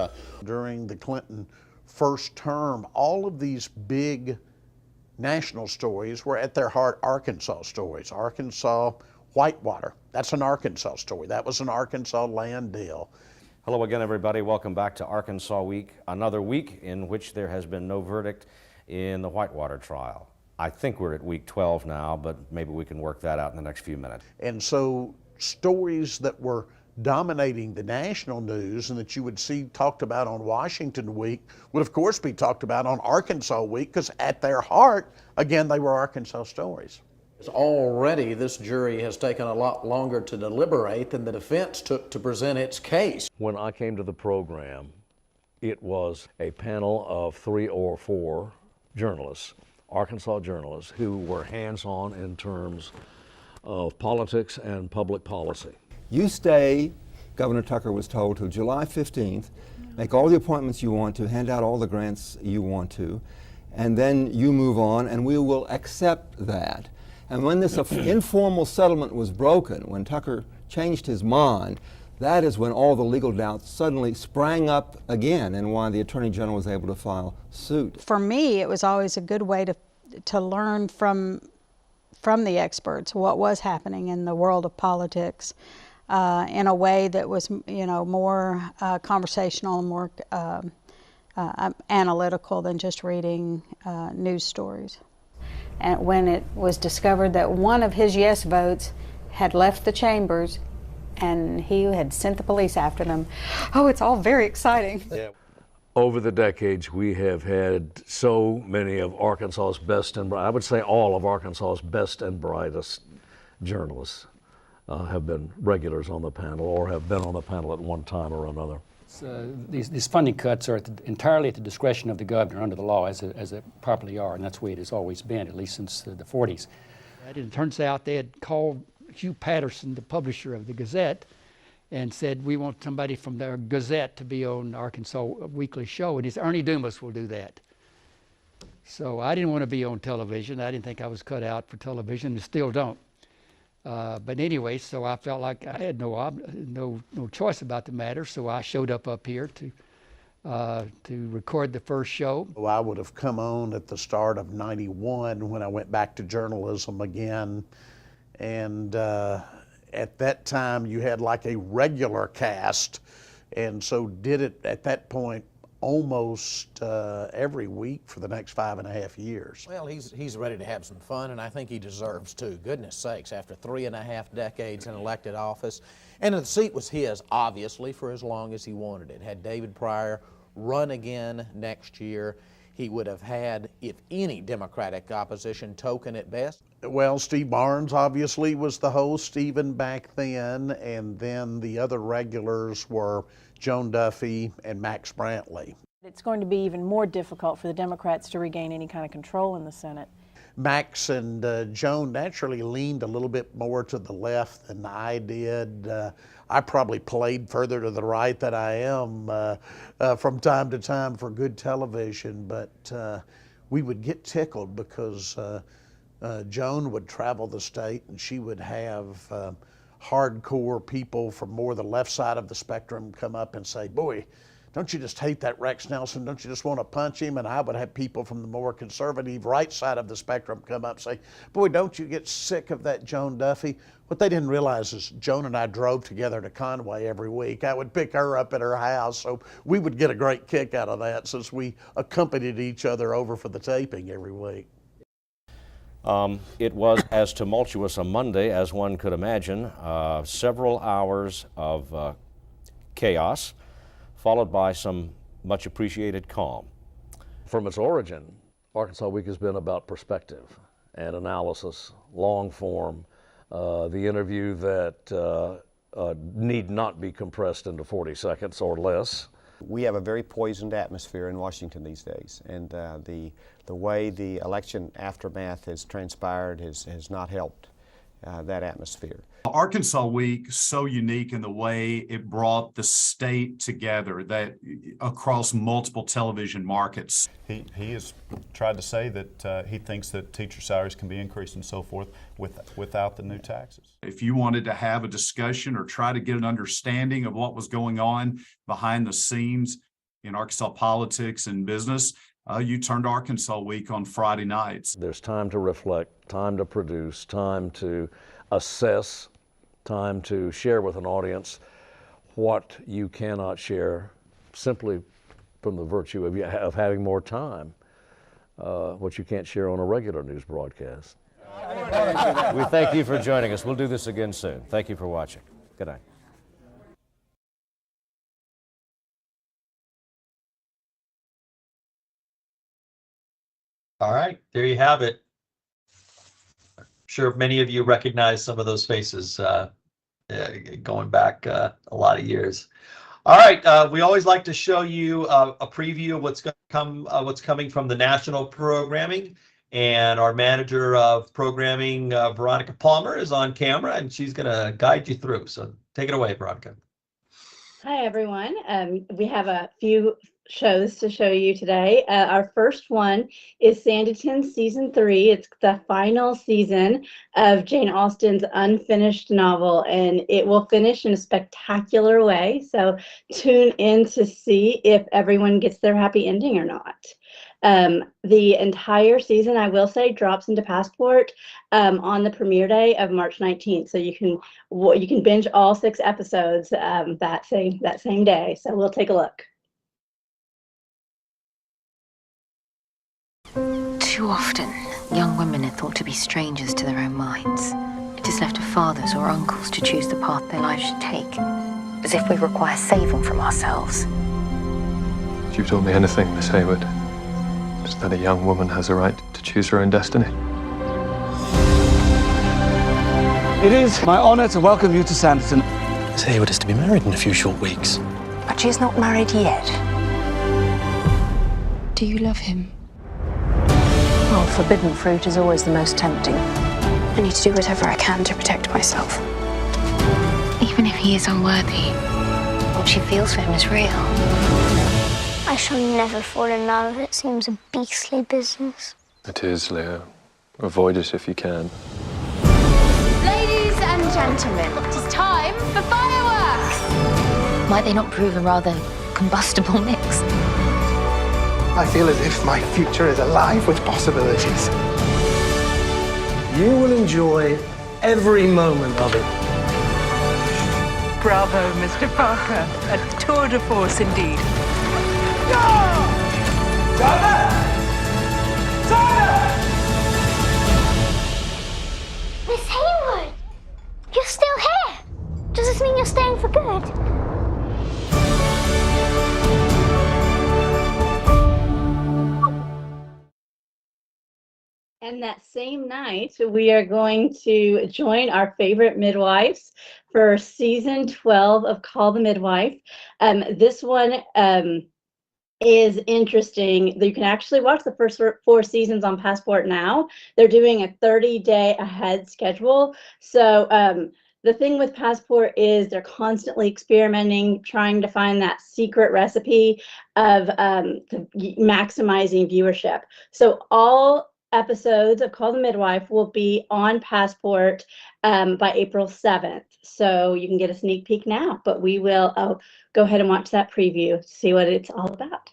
S19: During the Clinton first term, all of these big national stories were at their heart Arkansas stories. Arkansas Whitewater, that's an Arkansas story. That was an Arkansas land deal.
S20: Hello again, everybody. Welcome back to Arkansas Week, another week in which there has been no verdict in the Whitewater trial. I think we're at week 12 now, but maybe we can work that out in the next few minutes.
S19: And so stories that were dominating the national news and that you would see talked about on Washington Week would of course be talked about on Arkansas Week, because at their heart, again, they were Arkansas stories.
S18: Already this jury has taken a lot longer to deliberate than the defense took to present its case.
S16: When I came to the program, it was a panel of 3 or 4 journalists, Arkansas journalists, who were hands-on in terms of politics and public policy.
S21: You stay, Governor Tucker was told, till July 15th, make all the appointments you want to, hand out all the grants you want to, and then you move on, and we will accept that. And when this informal settlement was broken, when Tucker changed his mind, that is when all the legal doubts suddenly sprang up again, and why the Attorney General was able to file suit.
S22: For me, it was always a good way to learn from the experts what was happening in the world of politics in a way that was, more conversational and more analytical than just reading news stories. And when it was discovered that one of his yes votes had left the chambers and he had sent the police after them, oh, it's all very exciting.
S16: Yeah. Over the decades, we have had so many of Arkansas's best and I would say all of Arkansas's best and brightest journalists have been regulars on the panel or have been on the panel at one time or another.
S23: These funding cuts are entirely at the discretion of the governor under the law, as it properly are, and that's the way it has always been, at least since the 40s. And it turns out they had called Hugh Patterson, the publisher of the Gazette, and said, we want somebody from the Gazette to be on Arkansas Weekly Show, and he said, Ernie Dumas will do that. So I didn't want to be on television. I didn't think I was cut out for television, and still don't. But anyway, so I felt like I had no choice about the matter, so I showed up here to record the first show.
S19: Well, I would have come on at the start of '91 when I went back to journalism again, and at that time you had like a regular cast, and so did it at that point almost every week for the next 5.5 years.
S18: Well, he's ready to have some fun, and I think he deserves to. Goodness sakes, after 3.5 decades in elected office, and the seat was his, obviously, for as long as he wanted it. Had David Pryor run again next year, he would have had, if any Democratic opposition, token at best.
S19: Well, Steve Barnes obviously was the host even back then, and then the other regulars were Joan Duffy and Max Brantley.
S24: It's going to be even more difficult for the Democrats to regain any kind of control in the Senate.
S19: Max and Joan naturally leaned a little bit more to the left than I did. I probably played further to the right than I am from time to time for good television, but we would get tickled because Joan would travel the state and she would have hardcore people from more the left side of the spectrum come up and say, boy, don't you just hate that Rex Nelson? Don't you just want to punch him? And I would have people from the more conservative right side of the spectrum come up and say, boy, don't you get sick of that Joan Duffy? What they didn't realize is Joan and I drove together to Conway every week. I would pick her up at her house, so we would get a great kick out of that since we accompanied each other over for the taping every week.
S20: It was as tumultuous a Monday as one could imagine. Several hours of chaos, followed by some much appreciated calm.
S16: From its origin, Arkansas Week has been about perspective and analysis, long form, the interview that need not be compressed into 40 seconds or less.
S2: We have a very poisoned atmosphere in Washington these days, and the way the election aftermath has transpired has not helped that atmosphere.
S6: Arkansas Week, so unique in the way it brought the state together that across multiple television markets.
S7: He has tried to say that he thinks that teacher salaries can be increased and so forth without the new taxes.
S6: If you wanted to have a discussion or try to get an understanding of what was going on behind the scenes in Arkansas politics and business, you turned to Arkansas Week on Friday nights.
S16: There's time to reflect, time to produce, time to assess, time to share with an audience what you cannot share simply from the virtue of having more time, what you can't share on a regular news broadcast.
S20: We thank you for joining us. We'll do this again soon. Thank you for watching. Good night.
S3: All right, there you have it. I'm sure many of you recognize some of those faces going back a lot of years. All right, we always like to show you a preview of what's coming from the national programming, and our manager of programming, Veronica Palmer, is on camera, and she's going to guide you through. So take it away, Veronica.
S8: Hi, everyone. We have a few shows to show you today. Our first one is Sanditon Season 3. It's the final season of Jane Austen's unfinished novel, and it will finish in a spectacular way. So tune in to see if everyone gets their happy ending or not. The entire season, I will say, drops into Passport on the premiere day of March 19th. So you can binge all 6 episodes that same day. So we'll take a look.
S25: Too often, young women are thought to be strangers to their own minds. It is left to fathers or uncles to choose the path their lives should take, as if we require saving from ourselves.
S26: If you've told me anything, Miss Hayward, it's that a young woman has a right to choose her own destiny.
S27: It is my honor to welcome you to Sanditon.
S28: Miss Hayward is to be married in a few short weeks.
S25: But she is not married yet. Do you love him?
S24: Well, forbidden fruit is always the most tempting.
S25: I need to do whatever I can to protect myself. Even if he is unworthy, what she feels for him is real.
S29: I shall never fall in love. It seems a beastly business.
S26: It is, Leo. Avoid it if you can.
S14: Ladies and gentlemen, it is time for fireworks!
S25: Might they not prove a rather combustible mix?
S30: I feel as if my future is alive with possibilities. You will enjoy every moment of it.
S4: Bravo, Mr. Parker. A tour de force indeed.
S29: Miss Hayward! You're still here! Does this mean you're staying for good?
S8: And that same night, we are going to join our favorite midwives for season 12 of Call the Midwife. This one is interesting. You can actually watch the first 4 seasons on Passport now. They're doing a 30-day ahead schedule. So the thing with Passport is they're constantly experimenting, trying to find that secret recipe of maximizing viewership. So all episodes of Call the Midwife will be on Passport by April 7th. So you can get a sneak peek now, but we will go ahead and watch that preview to see what it's all about.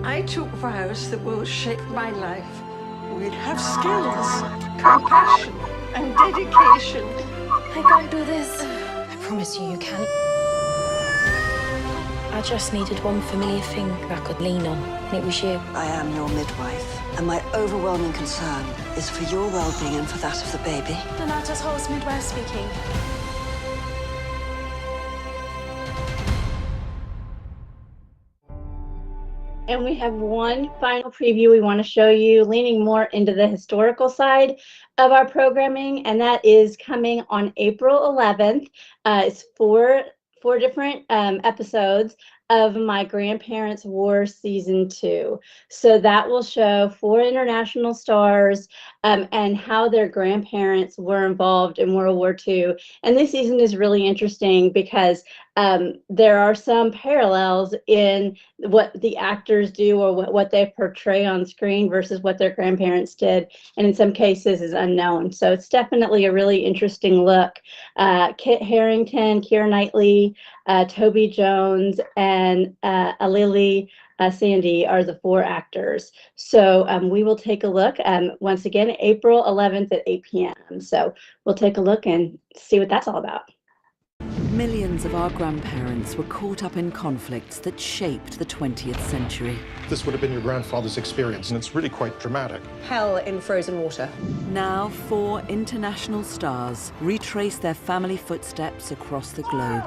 S31: I took vows that will shape my life. We'll have skills, compassion, and dedication.
S29: I can't do this. I promise you, you can. I just needed one familiar thing I could lean on, and it was you.
S32: I am your midwife, and my overwhelming concern is for your well-being and for that of the baby.
S31: Donata's host midwife speaking.
S32: Thank you.
S33: 「
S8: And we have one final preview we want to show you, leaning more into the historical side of our programming, and that is coming on April 11th. It's four different episodes of My Grandparents' War Season 2. So that will show 4 international stars and how their grandparents were involved in World War II. And this season is really interesting because there are some parallels in what the actors do or what they portray on screen versus what their grandparents did, and in some cases is unknown. So it's definitely a really interesting look. Kit Harington, Keira Knightley, Toby Jones, and Alili Sandy are the 4 actors. So we will take a look once again, April 11th at 8 p.m. So we'll take a look and see what that's all about.
S1: Millions of our grandparents were caught up in conflicts that shaped the 20th century.
S5: This would have been your grandfather's experience, and it's really quite dramatic.
S9: Hell in frozen water.
S1: Now 4 international stars retrace their family footsteps across the globe.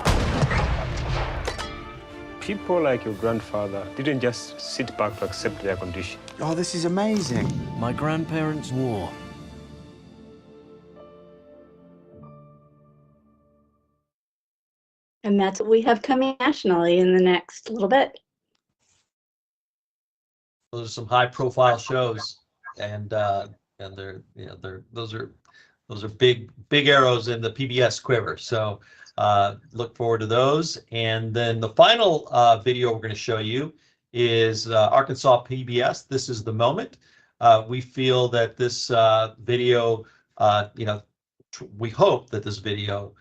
S10: People like your grandfather didn't just sit back to accept their condition.
S11: Oh, this is amazing.
S10: My grandparents' war.
S8: And that's what we have coming nationally in the next little bit.
S3: Those are some high-profile shows, and they're those are big arrows in the PBS quiver. So look forward to those. And then the final video we're going to show you is Arkansas PBS. This is the moment. We feel that this video, we hope that this video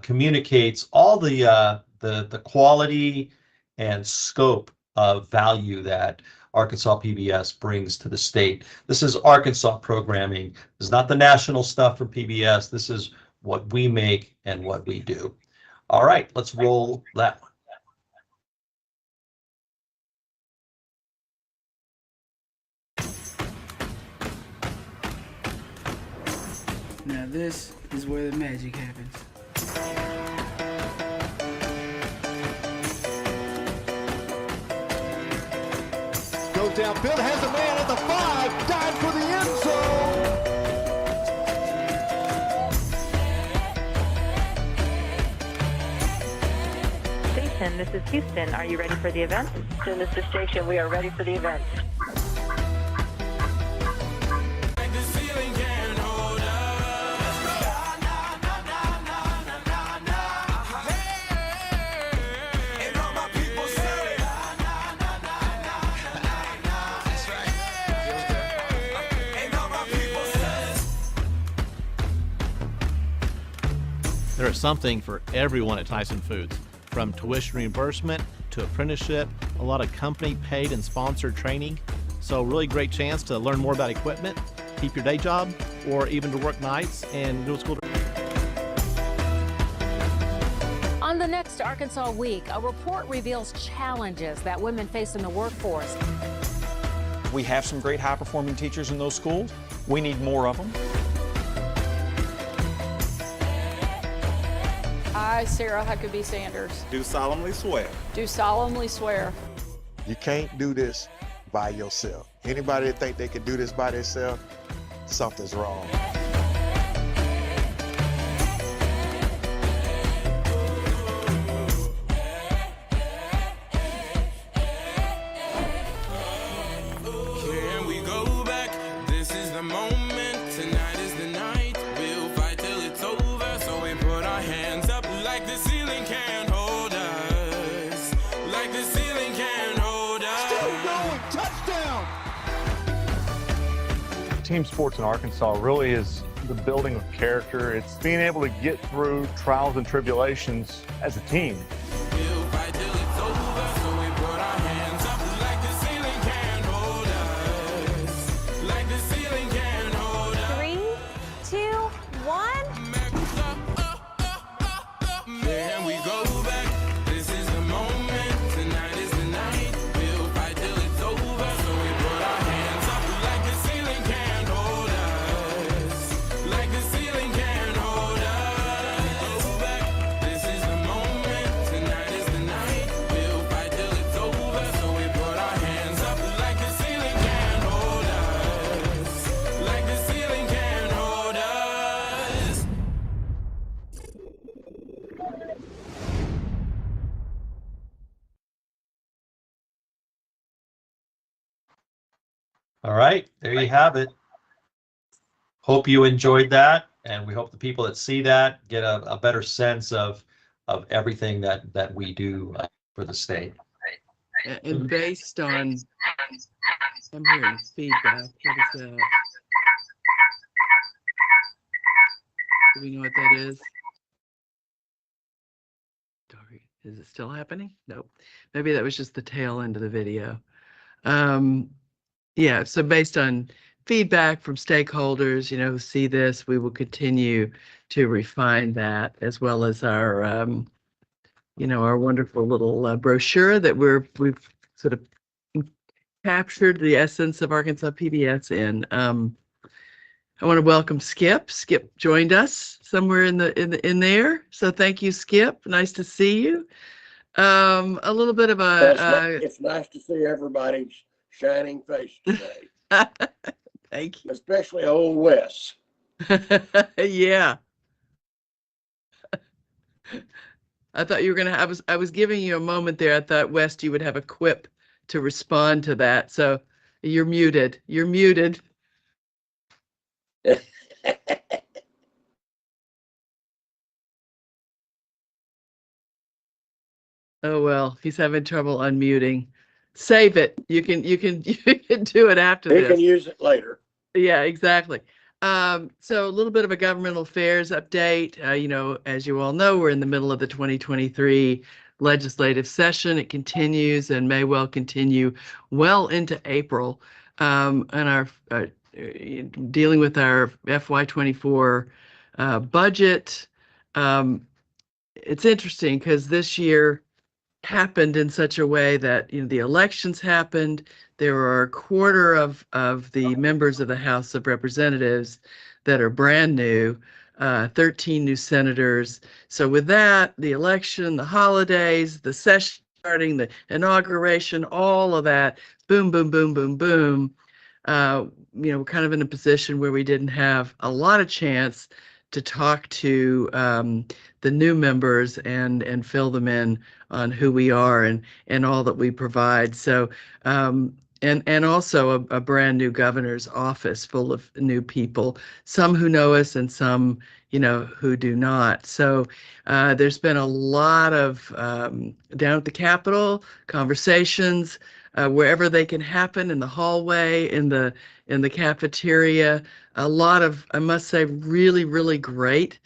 S3: communicates all the quality and scope of value that Arkansas PBS brings to the state. This is Arkansas programming. This is not the national stuff from PBS. This is what we make and what we do. All right, let's roll that one.
S12: Now this is where the magic happens.
S13: Goes downfield, has a man at the 5, dive for the end zone.
S15: Station, this is Houston. Are you ready for the event? Houston, this is Station. We are ready for the event.
S17: There is something for everyone at Tyson Foods, from tuition reimbursement to apprenticeship, a lot of company paid and sponsored training. So really great chance to learn more about equipment, keep your day job, or even to work nights and go to school.
S21: On the next Arkansas Week, a report reveals challenges that women face in the workforce.
S22: We have some great high-performing teachers in those schools. We need more of them.
S23: I, Sarah Huckabee Sanders,
S33: do solemnly swear.
S23: Do solemnly swear.
S13: You can't do this by yourself. Anybody that think they can do this by themselves, something's wrong.
S34: Can we go back? This is the moment. Tonight is the night. We'll fight till it's over. So we put our hands up like the ceiling can't hold us. Like the ceiling can't hold us.
S13: Still going. Touchdown.
S35: Team sports in Arkansas really is the building of character. It's being able to get through trials and tribulations as a team.
S34: We'll fight till it's over. So we put our hands up like the ceiling can't hold us. Like the ceiling can't hold us.
S21: 3, 2, 1.
S34: Can we go back? This is the moment. Tonight is the night. We'll fight till it's over. So we put our hands up like the ceiling can't hold us. Like the ceiling can't hold us. Go back. This is the moment. Tonight
S3: All right, there you have it. Hope you enjoyed that, and we hope the people that see that get a better sense of everything that we do for the state.
S4: And based on, I'm hearing feedback. What is that? Do we know what that is? Is it still happening? Nope. Maybe that was just the tail end of the video. Yeah, so based on feedback from stakeholders, who see this, we will continue to refine that, as well as our, our wonderful little brochure that we've sort of captured the essence of Arkansas PBS in. I want to welcome Skip. Skip joined us somewhere in there. So thank you, Skip. Nice to see you. A little bit of
S2: it's nice to see everybody's shining face today.
S4: Thank you.
S2: Especially old Wes.
S4: Yeah. I thought you were gonna. I was giving you a moment there. I thought, Wes, you would have a quip to respond to that. So you're muted. You're muted. Oh well, he's having trouble unmuting. Save it. You can do it after this.
S2: You can use it later.
S4: Yeah, exactly. So a little bit of a governmental affairs update. As you all know, we're in the middle of the 2023 legislative session. It continues and may well continue well into April. And our dealing with our FY24 budget. It's interesting because this year happened in such a way that the elections happened. There are a quarter of the members of the House of Representatives that are brand new, 13 new senators. So with that, the election, the holidays, the session starting, the inauguration, all of that, boom, boom, boom, boom, boom. We're kind of in a position where we didn't have a lot of chance to talk to the new members and fill them in on who we are and all that we provide. So and also a brand new governor's office full of new people, some who know us and some who do not. So there's been a lot of down at the Capitol conversations wherever they can happen, in the hallway, in the cafeteria. A lot of, I must say, really, really great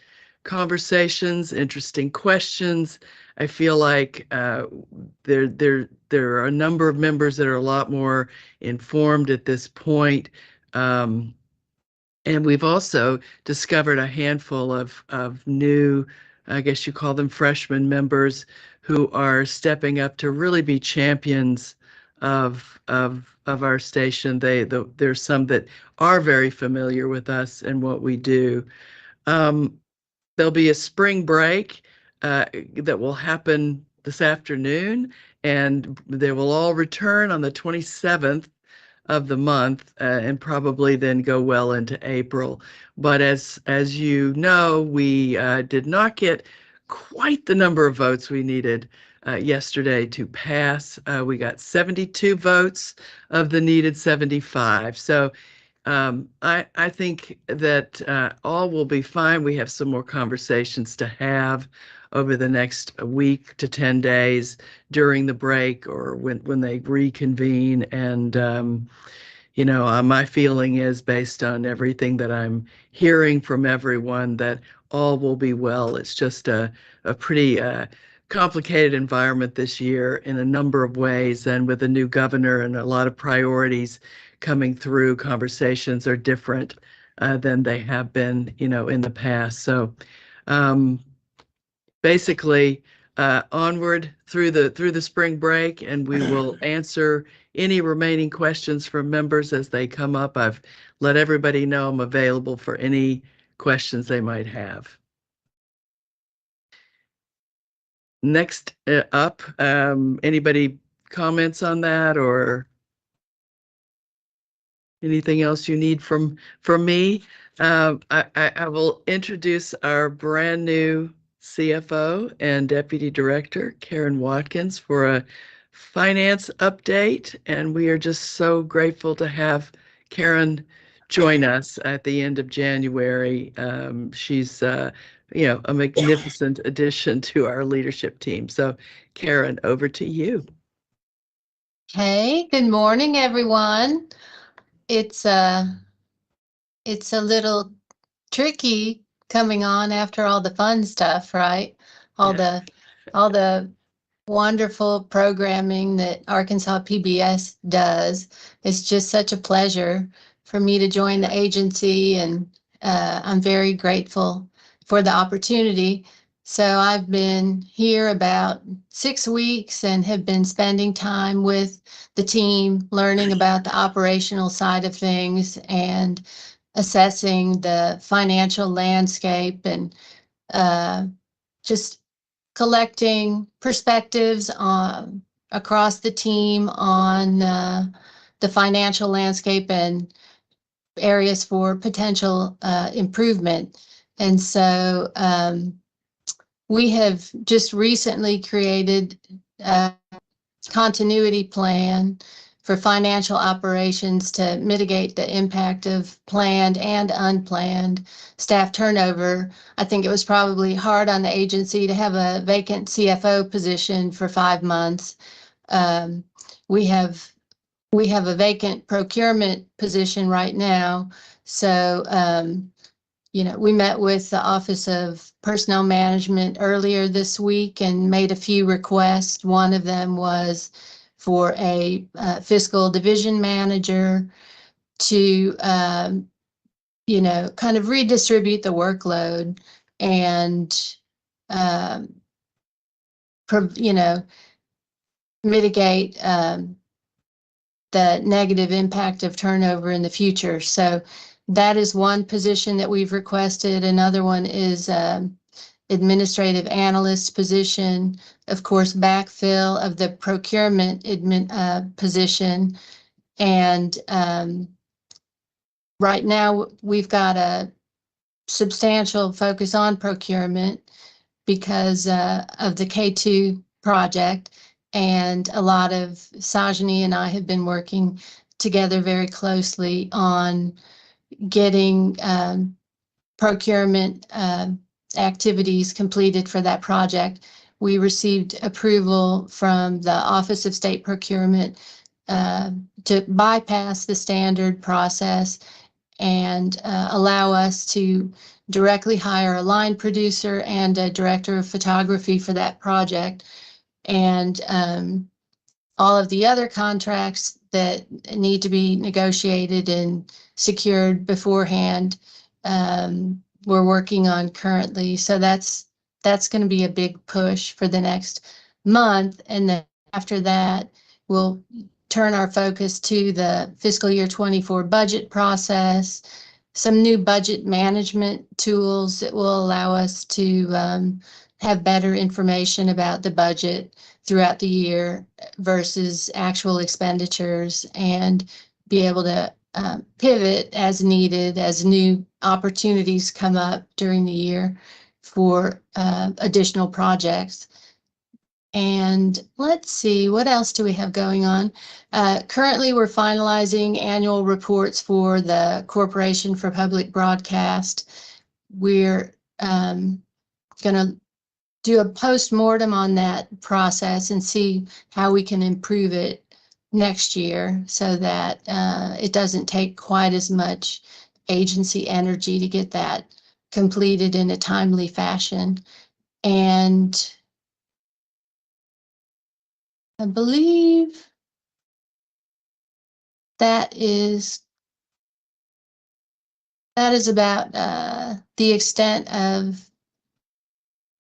S4: conversations, interesting questions. I feel like there are a number of members that are a lot more informed at this point. And we've also discovered a handful of new, I guess you call them freshman members, who are stepping up to really be champions of our station. There's some that are very familiar with us and what we do. There'll be a spring break that will happen this afternoon, and they will all return on the 27th of the month and probably then go well into April. But as you know, we did not get quite the number of votes we needed yesterday to pass. We got 72 votes of the needed 75. So I think that all will be fine. We have some more conversations to have over the next week to 10 days during the break or when they reconvene. And, my feeling is, based on everything that I'm hearing from everyone, that all will be well. It's just a pretty complicated environment this year in a number of ways. And with a new governor and a lot of priorities coming through, conversations are different than they have been, in the past. So basically onward through the spring break, and we will answer any remaining questions from members as they come up. I've let everybody know I'm available for any questions they might have. Next up, anybody comments on that or anything else you need from me? I will introduce our brand new CFO and Deputy Director, Karen Watkins, for a finance update. And we are just so grateful to have Karen join us at the end of January. She's a magnificent addition to our leadership team. So Karen, over to you.
S6: Hey, good morning, everyone. It's a little tricky coming on after all the fun stuff, right? All the wonderful programming that Arkansas PBS does. It's just such a pleasure for me to join the agency, and I'm very grateful for the opportunity. So I've been here about 6 weeks and have been spending time with the team, learning about the operational side of things and assessing the financial landscape, and just collecting perspectives across the team on the financial landscape and areas for potential improvement. And so we have just recently created a continuity plan for financial operations to mitigate the impact of planned and unplanned staff turnover. I think it was probably hard on the agency to have a vacant CFO position for 5 months. We have a vacant procurement position right now. So, we met with the Office of Personnel Management earlier this week and made a few requests. One of them was for a fiscal division manager to, kind of redistribute the workload and, mitigate the negative impact of turnover in the future. So that is one position that we've requested. Another one is administrative analyst position, of course, backfill of the procurement position. And right now we've got a substantial focus on procurement because of the K2 project. And a lot of Sajani and I have been working together very closely on getting procurement activities completed for that project. We received approval from the Office of State Procurement to bypass the standard process and allow us to directly hire a line producer and a director of photography for that project. And all of the other contracts that need to be negotiated and secured beforehand, we're working on currently. So that's going to be a big push for the next month. And then after that, we'll turn our focus to the fiscal year 24 budget process, some new budget management tools that will allow us to have better information about the budget throughout the year versus actual expenditures, and be able to pivot as needed as new opportunities come up during the year for additional projects. And let's see, what else do we have going on? Currently, we're finalizing annual reports for the Corporation for Public Broadcast. We're going to do a post-mortem on that process and see how we can improve it next year so that it doesn't take quite as much agency energy to get that completed in a timely fashion. And I believe that is about the extent of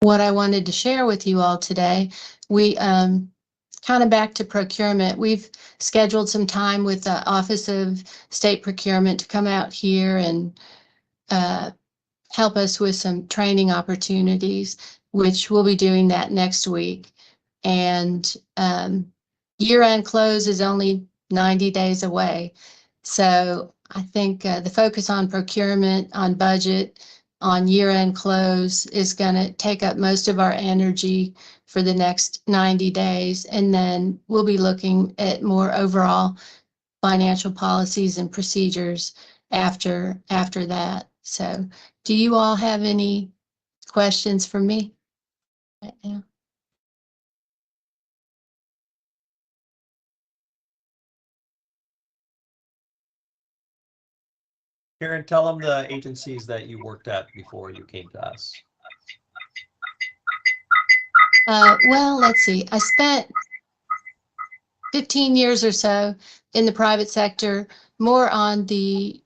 S6: what I wanted to share with you all today. We kind of back to procurement. We've scheduled some time with the Office of State Procurement to come out here and help us with some training opportunities, which we'll be doing that next week. And year-end close is only 90 days away. So I think the focus on procurement, on budget, on year-end close is going to take up most of our energy for the next 90 days. And then we'll be looking at more overall financial policies and procedures after that. So do you all have any questions for me right now?
S3: Karen, tell them the agencies that you worked at before you came to us.
S6: Well, let's see. I spent 15 years or so in the private sector, more on the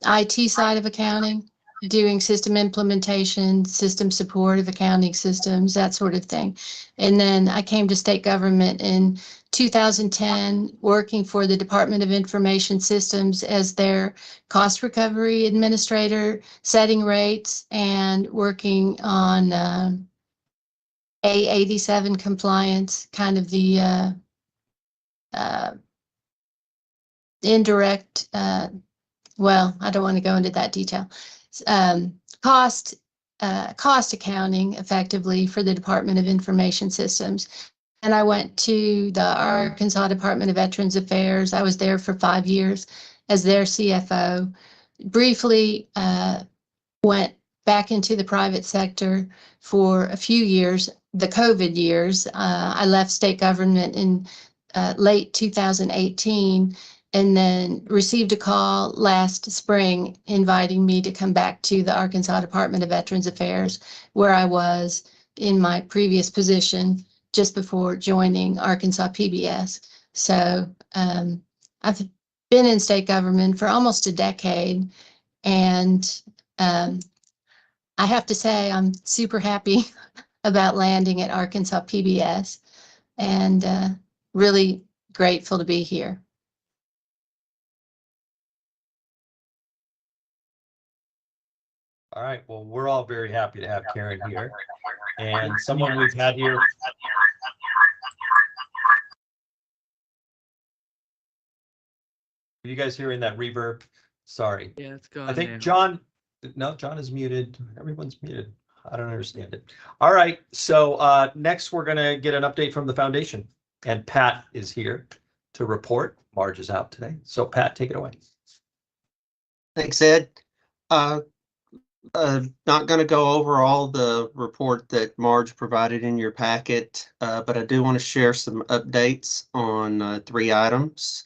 S6: IT side of accounting, doing system implementation, system support of accounting systems, that sort of thing. And then I came to state government in 2010, working for the Department of Information Systems as their cost recovery administrator, setting rates and working on A87 compliance, kind of the indirect, well, I don't want to go into that detail. Cost accounting effectively for the Department of Information Systems. And I went to the Arkansas Department of Veterans Affairs. I was there for 5 years as their CFO. Briefly went back into the private sector for a few years, the COVID years. I left state government in late 2018 and then received a call last spring inviting me to come back to the Arkansas Department of Veterans Affairs, where I was in my previous position just before joining Arkansas PBS. So I've been in state government for almost a decade, and I have to say I'm super happy about landing at Arkansas PBS and really grateful to be here.
S3: All right. Well, we're all very happy to have Karen here, and someone we've had here. Are you guys hearing that reverb? Sorry.
S4: Yeah, it's gone
S3: I think
S4: now.
S3: John. No, John is muted. Everyone's muted. I don't understand it. All right. So next, we're going to get an update from the foundation, and Pat is here to report. Marge is out today. So Pat, take it away.
S7: Thanks, Ed. Not going to go over all the report that Marge provided in your packet, but I do want to share some updates on 3 items.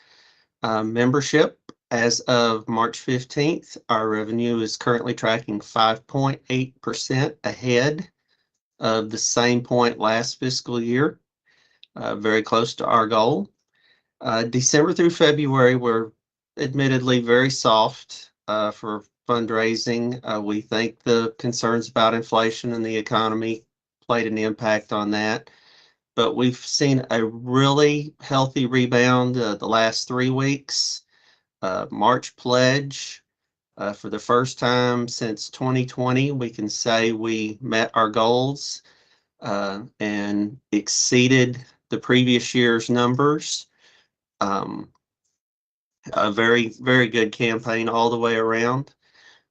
S7: Membership. As of March 15th, our revenue is currently tracking 5.8% ahead of the same point last fiscal year, very close to our goal. December through February were admittedly very soft for fundraising. We think the concerns about inflation and the economy played an impact on that, but we've seen a really healthy rebound the last 3 weeks. March pledge, for the first time since 2020, we can say we met our goals and exceeded the previous year's numbers. A very, very good campaign all the way around,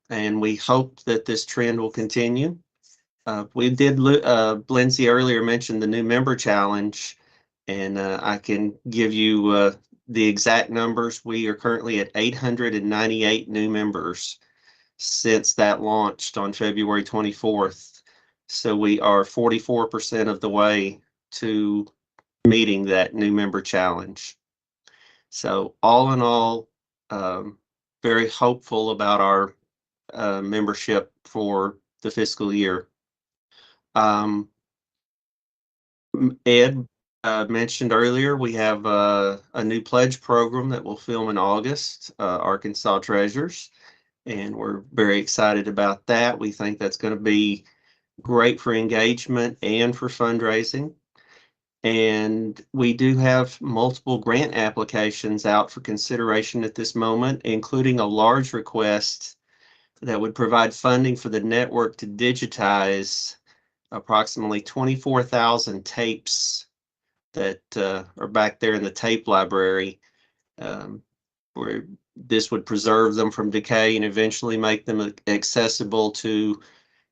S7: and we hope that this trend will continue. We did, Lindsay earlier mentioned the new member challenge, and I can give you the exact numbers. We are currently at 898 new members since that launched on February 24th. So we are 44% of the way to meeting that new member challenge. So all in all, very hopeful about our membership for the fiscal year. Ed mentioned earlier, we have a new pledge program that will film in August, Arkansas Treasures, and we're very excited about that. We think that's going to be great for engagement and for fundraising. And we do have multiple grant applications out for consideration at this moment, including a large request that would provide funding for the network to digitize approximately 24,000 tapes that are back there in the tape library, where this would preserve them from decay and eventually make them accessible to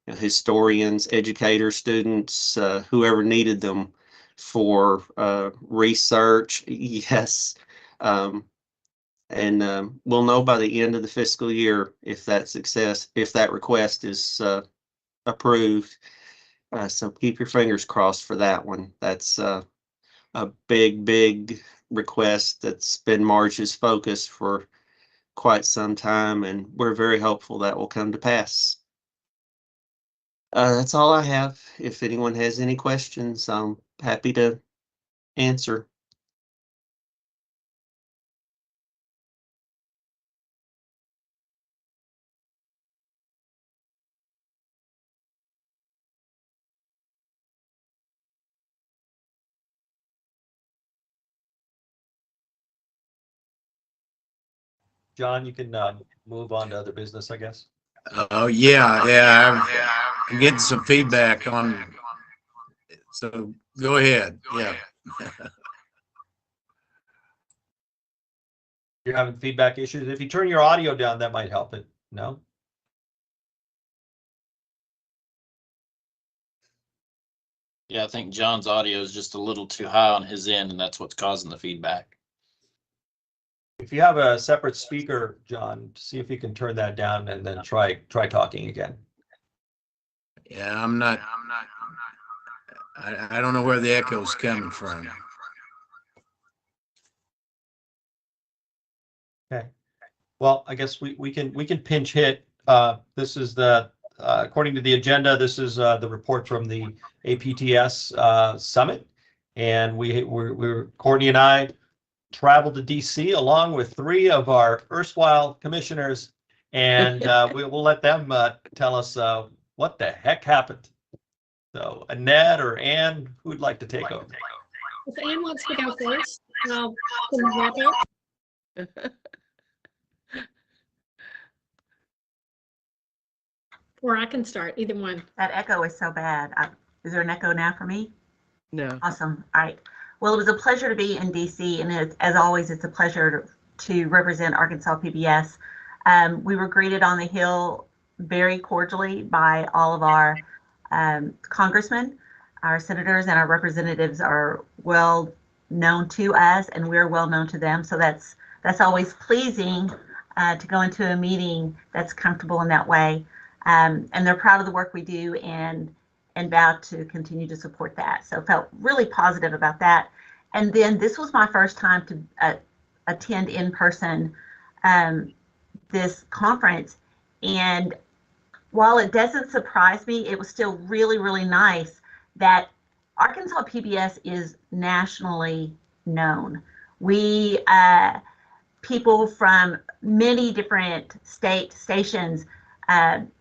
S7: historians, educators, students, whoever needed them for research. Yes, We'll know by the end of the fiscal year if that request is approved. So keep your fingers crossed for that one. That's a big request that's been Marge's focus for quite some time, and we're very hopeful that will come to pass. That's all I have. If anyone has any questions, I'm happy to answer.
S3: John, you can move on to other business, I guess.
S12: Oh, yeah. I'm getting some feedback on, so go ahead. Yeah.
S3: You're having feedback issues. If you turn your audio down, that might help it. No?
S11: Yeah, I think John's audio is just a little too high on his end, and that's what's causing the feedback.
S3: If you have a separate speaker, John, see if you can turn that down and then try talking again.
S12: Yeah, I don't know where the echo is coming from.
S3: Okay. Well, I guess we can pinch hit. This is the according to the agenda. This is the report from the APTS summit, and we're Courtney and I traveled to DC along with 3 of our erstwhile commissioners, and we'll let them tell us what the heck happened. So Annette or Ann, who'd like to take over?
S14: If Ann wants to go first, I'll wrap up. Or I can start, either one.
S15: That echo is so bad. Is there an echo now for me?
S4: No.
S15: Awesome. All right. Well, it was a pleasure to be in DC, and as always, it's a pleasure to represent Arkansas PBS. We were greeted on the Hill very cordially by all of our congressmen. Our senators and our representatives are well known to us, and we're well known to them. So that's always pleasing to go into a meeting that's comfortable in that way. And they're proud of the work we do and vowed to continue to support that. So felt really positive about that. And then this was my first time to attend in person this conference. And while it doesn't surprise me, it was still really, really nice that Arkansas PBS is nationally known. We, people from many different stations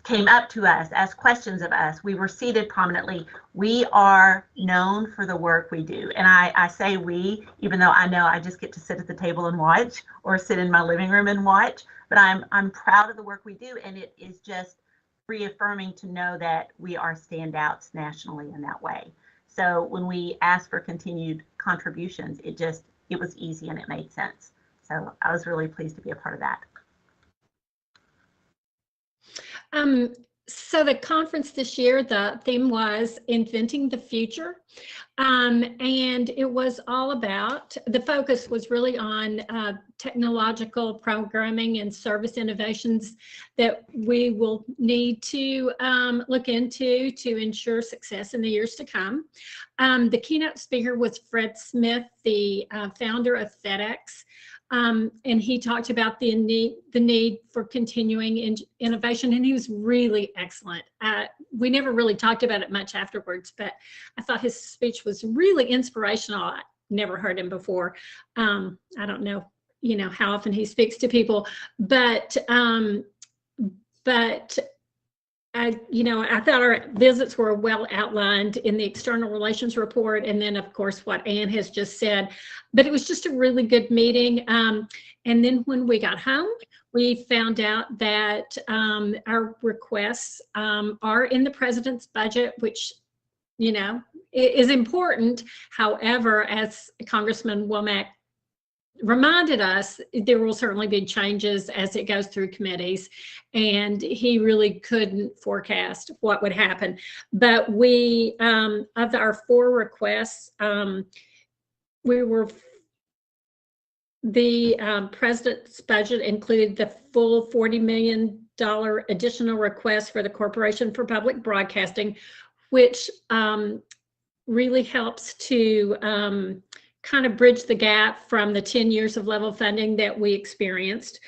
S15: came up to us, asked questions of us. We were seated prominently. We are known for the work we do. And I say we, even though I know I just get to sit at the table and watch or sit in my living room and watch, but I'm proud of the work we do. And it is just reaffirming to know that we are standouts nationally in that way. So when we asked for continued contributions, it was easy and it made sense. So I was really pleased to be a part of that.
S14: So the conference this year, the theme was Inventing the Future. And it was all about, the focus was really on technological programming and service innovations that we will need to look into to ensure success in the years to come. The keynote speaker was Fred Smith, the founder of FedEx. And he talked about the need for continuing innovation, and he was really excellent. We never really talked about it much afterwards, but I thought his speech was really inspirational. I never heard him before. I don't know, how often he speaks to people, but I thought our visits were well outlined in the external relations report, and then of course what Ann has just said. But it was just a really good meeting. And then when we got home, we found out that our requests are in the president's budget, which is important. However, as Congressman Womack reminded us, there will certainly be changes as it goes through committees, and he really couldn't forecast what would happen. But we, of our 4 requests, the president's budget included the full $40 million additional request for the Corporation for Public Broadcasting, which really helps to kind of bridge the gap from the 10 years of level funding that we experienced.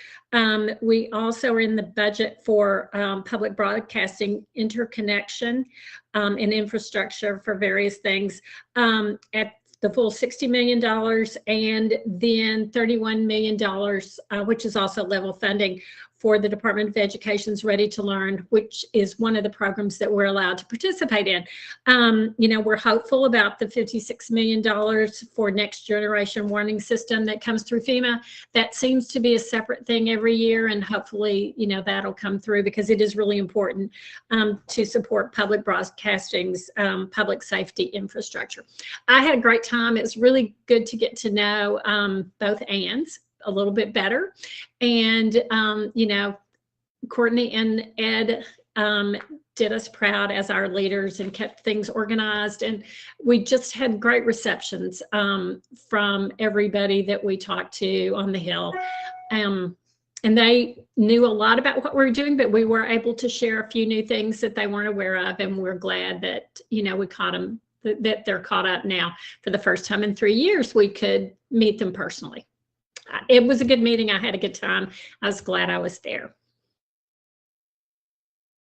S14: We also are in the budget for public broadcasting interconnection and infrastructure for various things at the full $60 million, and then $31 million, which is also level funding for the Department of Education's Ready to Learn, which is one of the programs that we're allowed to participate in. You know, we're hopeful about the $56 million for Next Generation Warning System that comes through FEMA. That seems to be a separate thing every year, and hopefully, you know, that'll come through because it is really important to support public broadcasting's public safety infrastructure. I had a great time. It was really good to get to know both Anns a little bit better. And, you know, Courtney and Ed did us proud as our leaders and kept things organized. And we just had great receptions from everybody that we talked to on the Hill. And they knew a lot about what we were doing, but we were able to share a few new things that they weren't aware of. And we're glad that, you know, we caught them, that they're caught up now. For the first time in 3 years, we could meet them personally. It was a good meeting. I had a good time. I was glad I was there.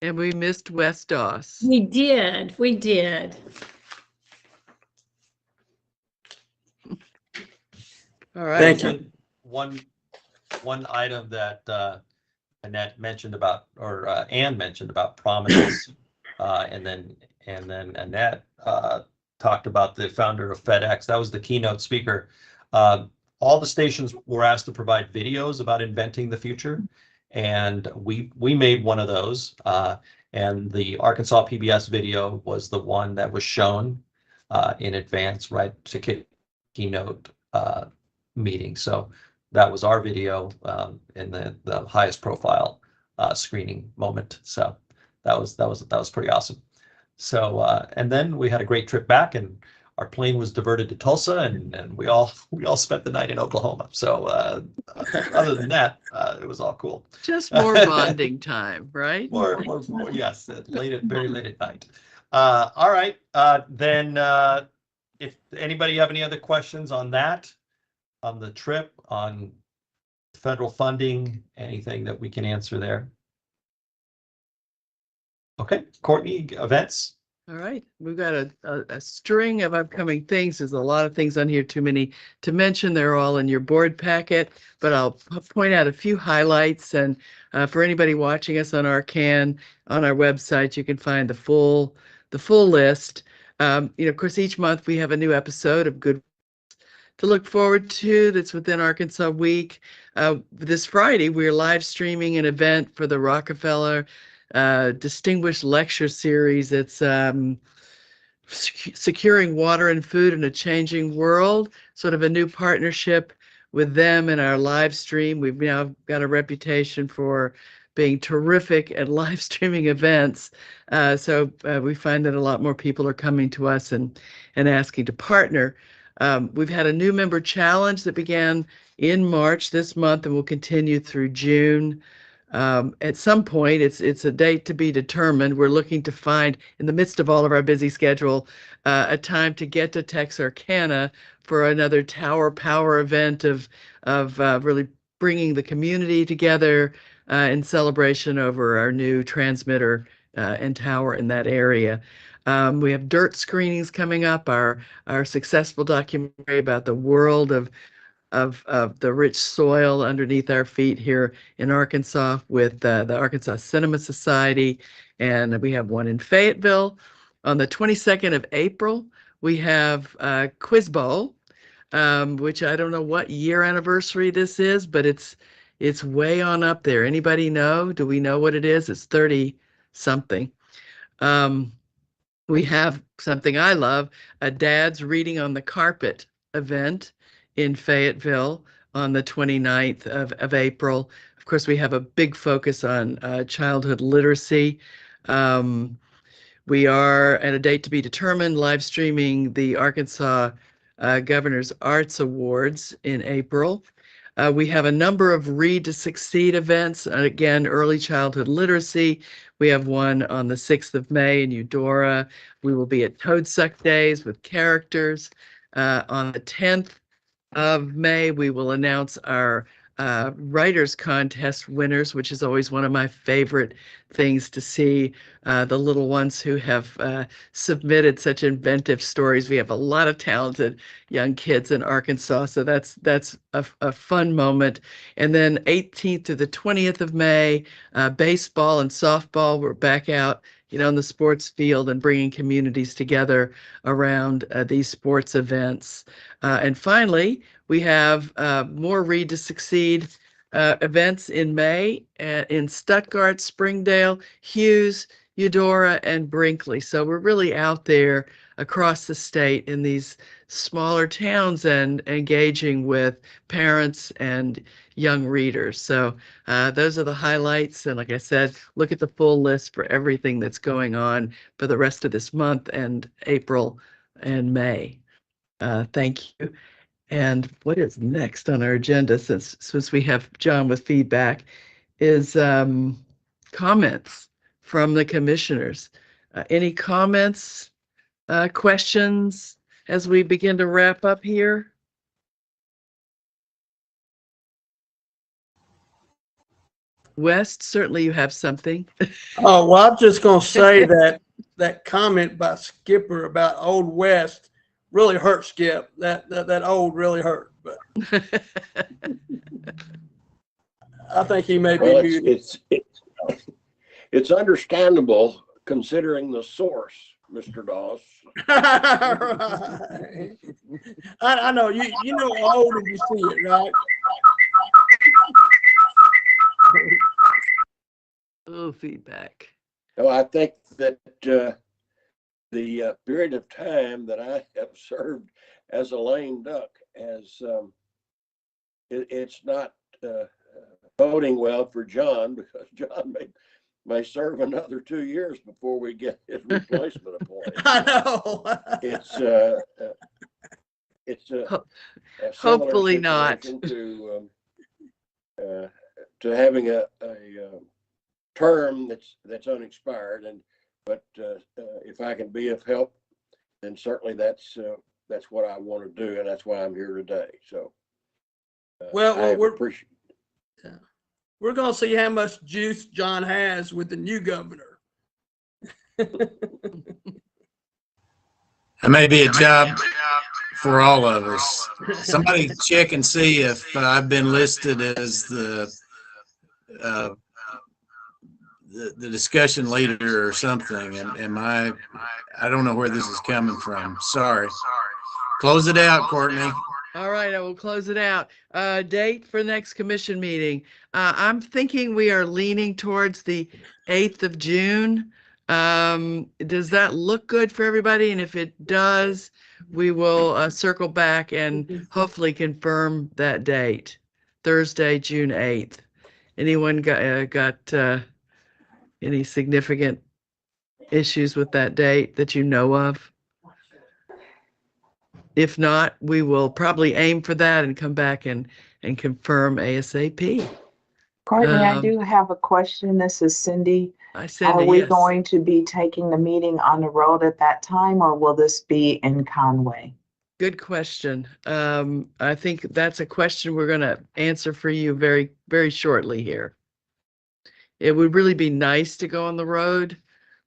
S4: And we missed West Doss.
S14: We did. We did.
S4: All right.
S3: Thank you. One item that Annette mentioned about, or Ann mentioned about promises, and then Annette talked about the founder of FedEx. That was the keynote speaker. All the stations were asked to provide videos about inventing the future, and we made one of those. And the Arkansas PBS video was the one that was shown in advance, right, to keynote meeting. So that was our video in the highest profile screening moment. So that was pretty awesome. So and then we had a great trip back, and our plane was diverted to Tulsa, and we all spent the night in Oklahoma. So other than that, it was all cool.
S4: Just more bonding time, right?
S3: More, yes, very late at night. All right, then if anybody have any other questions on that, on the trip, on federal funding, anything that we can answer there? Okay, Courtney, events.
S4: All right, we've got a string of upcoming things. There's a lot of things on here, too many to mention. They're all in your board packet, but I'll point out a few highlights. And for anybody watching us on Arcan, on our website, you can find the full list. You know, of course, each month we have a new episode of Good to look forward to that's within Arkansas Week. This Friday, we're live streaming an event for the Rockefeller Distinguished Lecture Series. It's Securing Water and Food in a Changing World, sort of a new partnership with them in our live stream. We've now got a reputation for being terrific at live streaming events. So we find that a lot more people are coming to us and asking to partner. We've had a new member challenge that began in March this month and will continue through June. At some point, it's a date to be determined. We're looking to find, in the midst of all of our busy schedule, a time to get to Texarkana for another Tower Power event of really bringing the community together in celebration over our new transmitter and tower in that area. We have dirt screenings coming up, our successful documentary about the world of the rich soil underneath our feet here in Arkansas with the Arkansas Cinema Society. And we have one in Fayetteville. On the 22nd of April, we have Quiz Bowl, which I don't know what year anniversary this is, but it's way on up there. Anybody know? Do we know what it is? It's 30 something. We have something I love, a Dad's Reading on the Carpet event in Fayetteville on the 29th of April. Of course, we have a big focus on childhood literacy. We are, at a date to be determined, live streaming the Arkansas Governor's Arts Awards in April. We have a number of Read to Succeed events. Again, early childhood literacy. We have one on the 6th of May in Eudora. We will be at Toadsuck Days with characters. On the 10th of May, we will announce our writers contest winners, which is always one of my favorite things to see, the little ones who have submitted such inventive stories. We have a lot of talented young kids in Arkansas, so that's a fun moment. And then 18th to the 20th of May, baseball and softball, we're back out, you know, in the sports field and bringing communities together around these sports events. And finally, we have more Read to Succeed events in May in Stuttgart, Springdale, Hughes, Eudora, and Brinkley. So we're really out there across the state in these smaller towns and engaging with parents and young readers. So those are the highlights. And like I said, look at the full list for everything that's going on for the rest of this month and April and May. Thank you. And what is next on our agenda, since we have John with feedback, is comments from the commissioners. Any comments, questions as we begin to wrap up here? West, certainly you have something.
S5: Oh, well, I'm just going to say that that comment by Skipper about Old West really hurt, Skip. That old really hurt. But I think he may be muted.
S2: It's understandable considering the source, Mr. Doss.
S5: Right. I know you know how old if you see it, right?
S4: Oh, feedback.
S2: No, I think that the period of time that I have served as a lame duck has it's not boding well for John, because John may serve another 2 years before we get his replacement appointed.
S5: I know.
S2: It's a
S4: hopefully not
S2: to having a term that's unexpired, but if I can be of help, then certainly that's what I want to do, and that's why I'm here today. So
S5: we're going to see how much juice John has with the new governor.
S12: That may be a job for all of us. Somebody check and see if I've been listed as the discussion leader or something. Am I don't know where this is coming from. Sorry. Close it out, Courtney.
S4: All right, I will close it out. Date for next commission meeting. I'm thinking we are leaning towards the 8th of June. Does that look good for everybody? And if it does, we will circle back and hopefully confirm that date. Thursday, June 8th. Anyone got any significant issues with that date that you know of? If not, we will probably aim for that and come back and confirm ASAP.
S16: Courtney, I do have a question. This is Cindy.
S4: Cindy,
S16: are we
S4: yes.
S16: going to be taking the meeting on the road at that time, or will this be in Conway?
S4: Good question. I think that's a question we're going to answer for you very, very shortly here. It would really be nice to go on the road.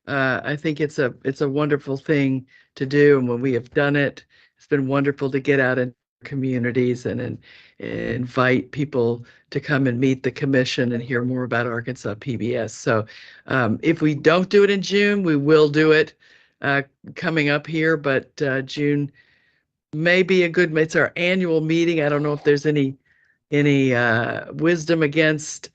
S4: I think it's a wonderful thing to do, and when we have done it, it's been wonderful to get out in communities and invite people to come and meet the commission and hear more about Arkansas PBS. So if we don't do it in June, we will do it coming up here, but June may be a good, it's our annual meeting. I don't know if there's any wisdom against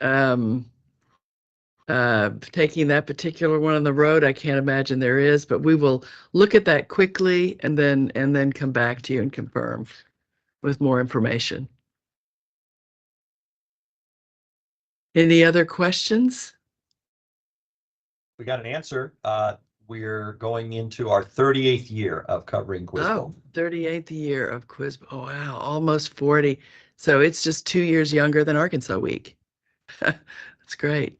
S4: taking that particular one on the road. I can't imagine there is, but we will look at that quickly and then come back to you and confirm with more information. Any other questions?
S3: We got an answer. We're going into our 38th year of covering Quiz Bowl.
S4: 38th year of Quiz Bowl. Oh, wow, almost 40. So it's just 2 years younger than Arkansas Week. That's great.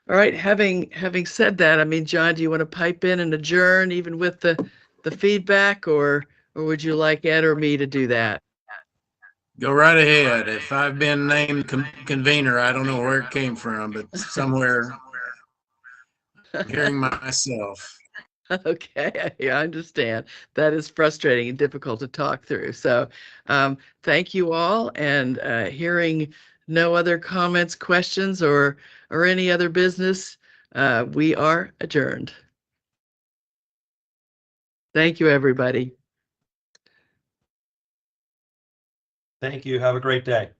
S4: All right, having said that, I mean, John, do you want to pipe in and adjourn even with the feedback, or would you like Ed or me to do that?
S12: Go right ahead. If I've been named convener, I don't know where it came from, but somewhere I'm hearing myself.
S4: Okay, I understand. That is frustrating and difficult to talk through. So thank you all, and hearing no other comments, questions, or any other business, we are adjourned. Thank you, everybody.
S3: Thank you. Have a great day.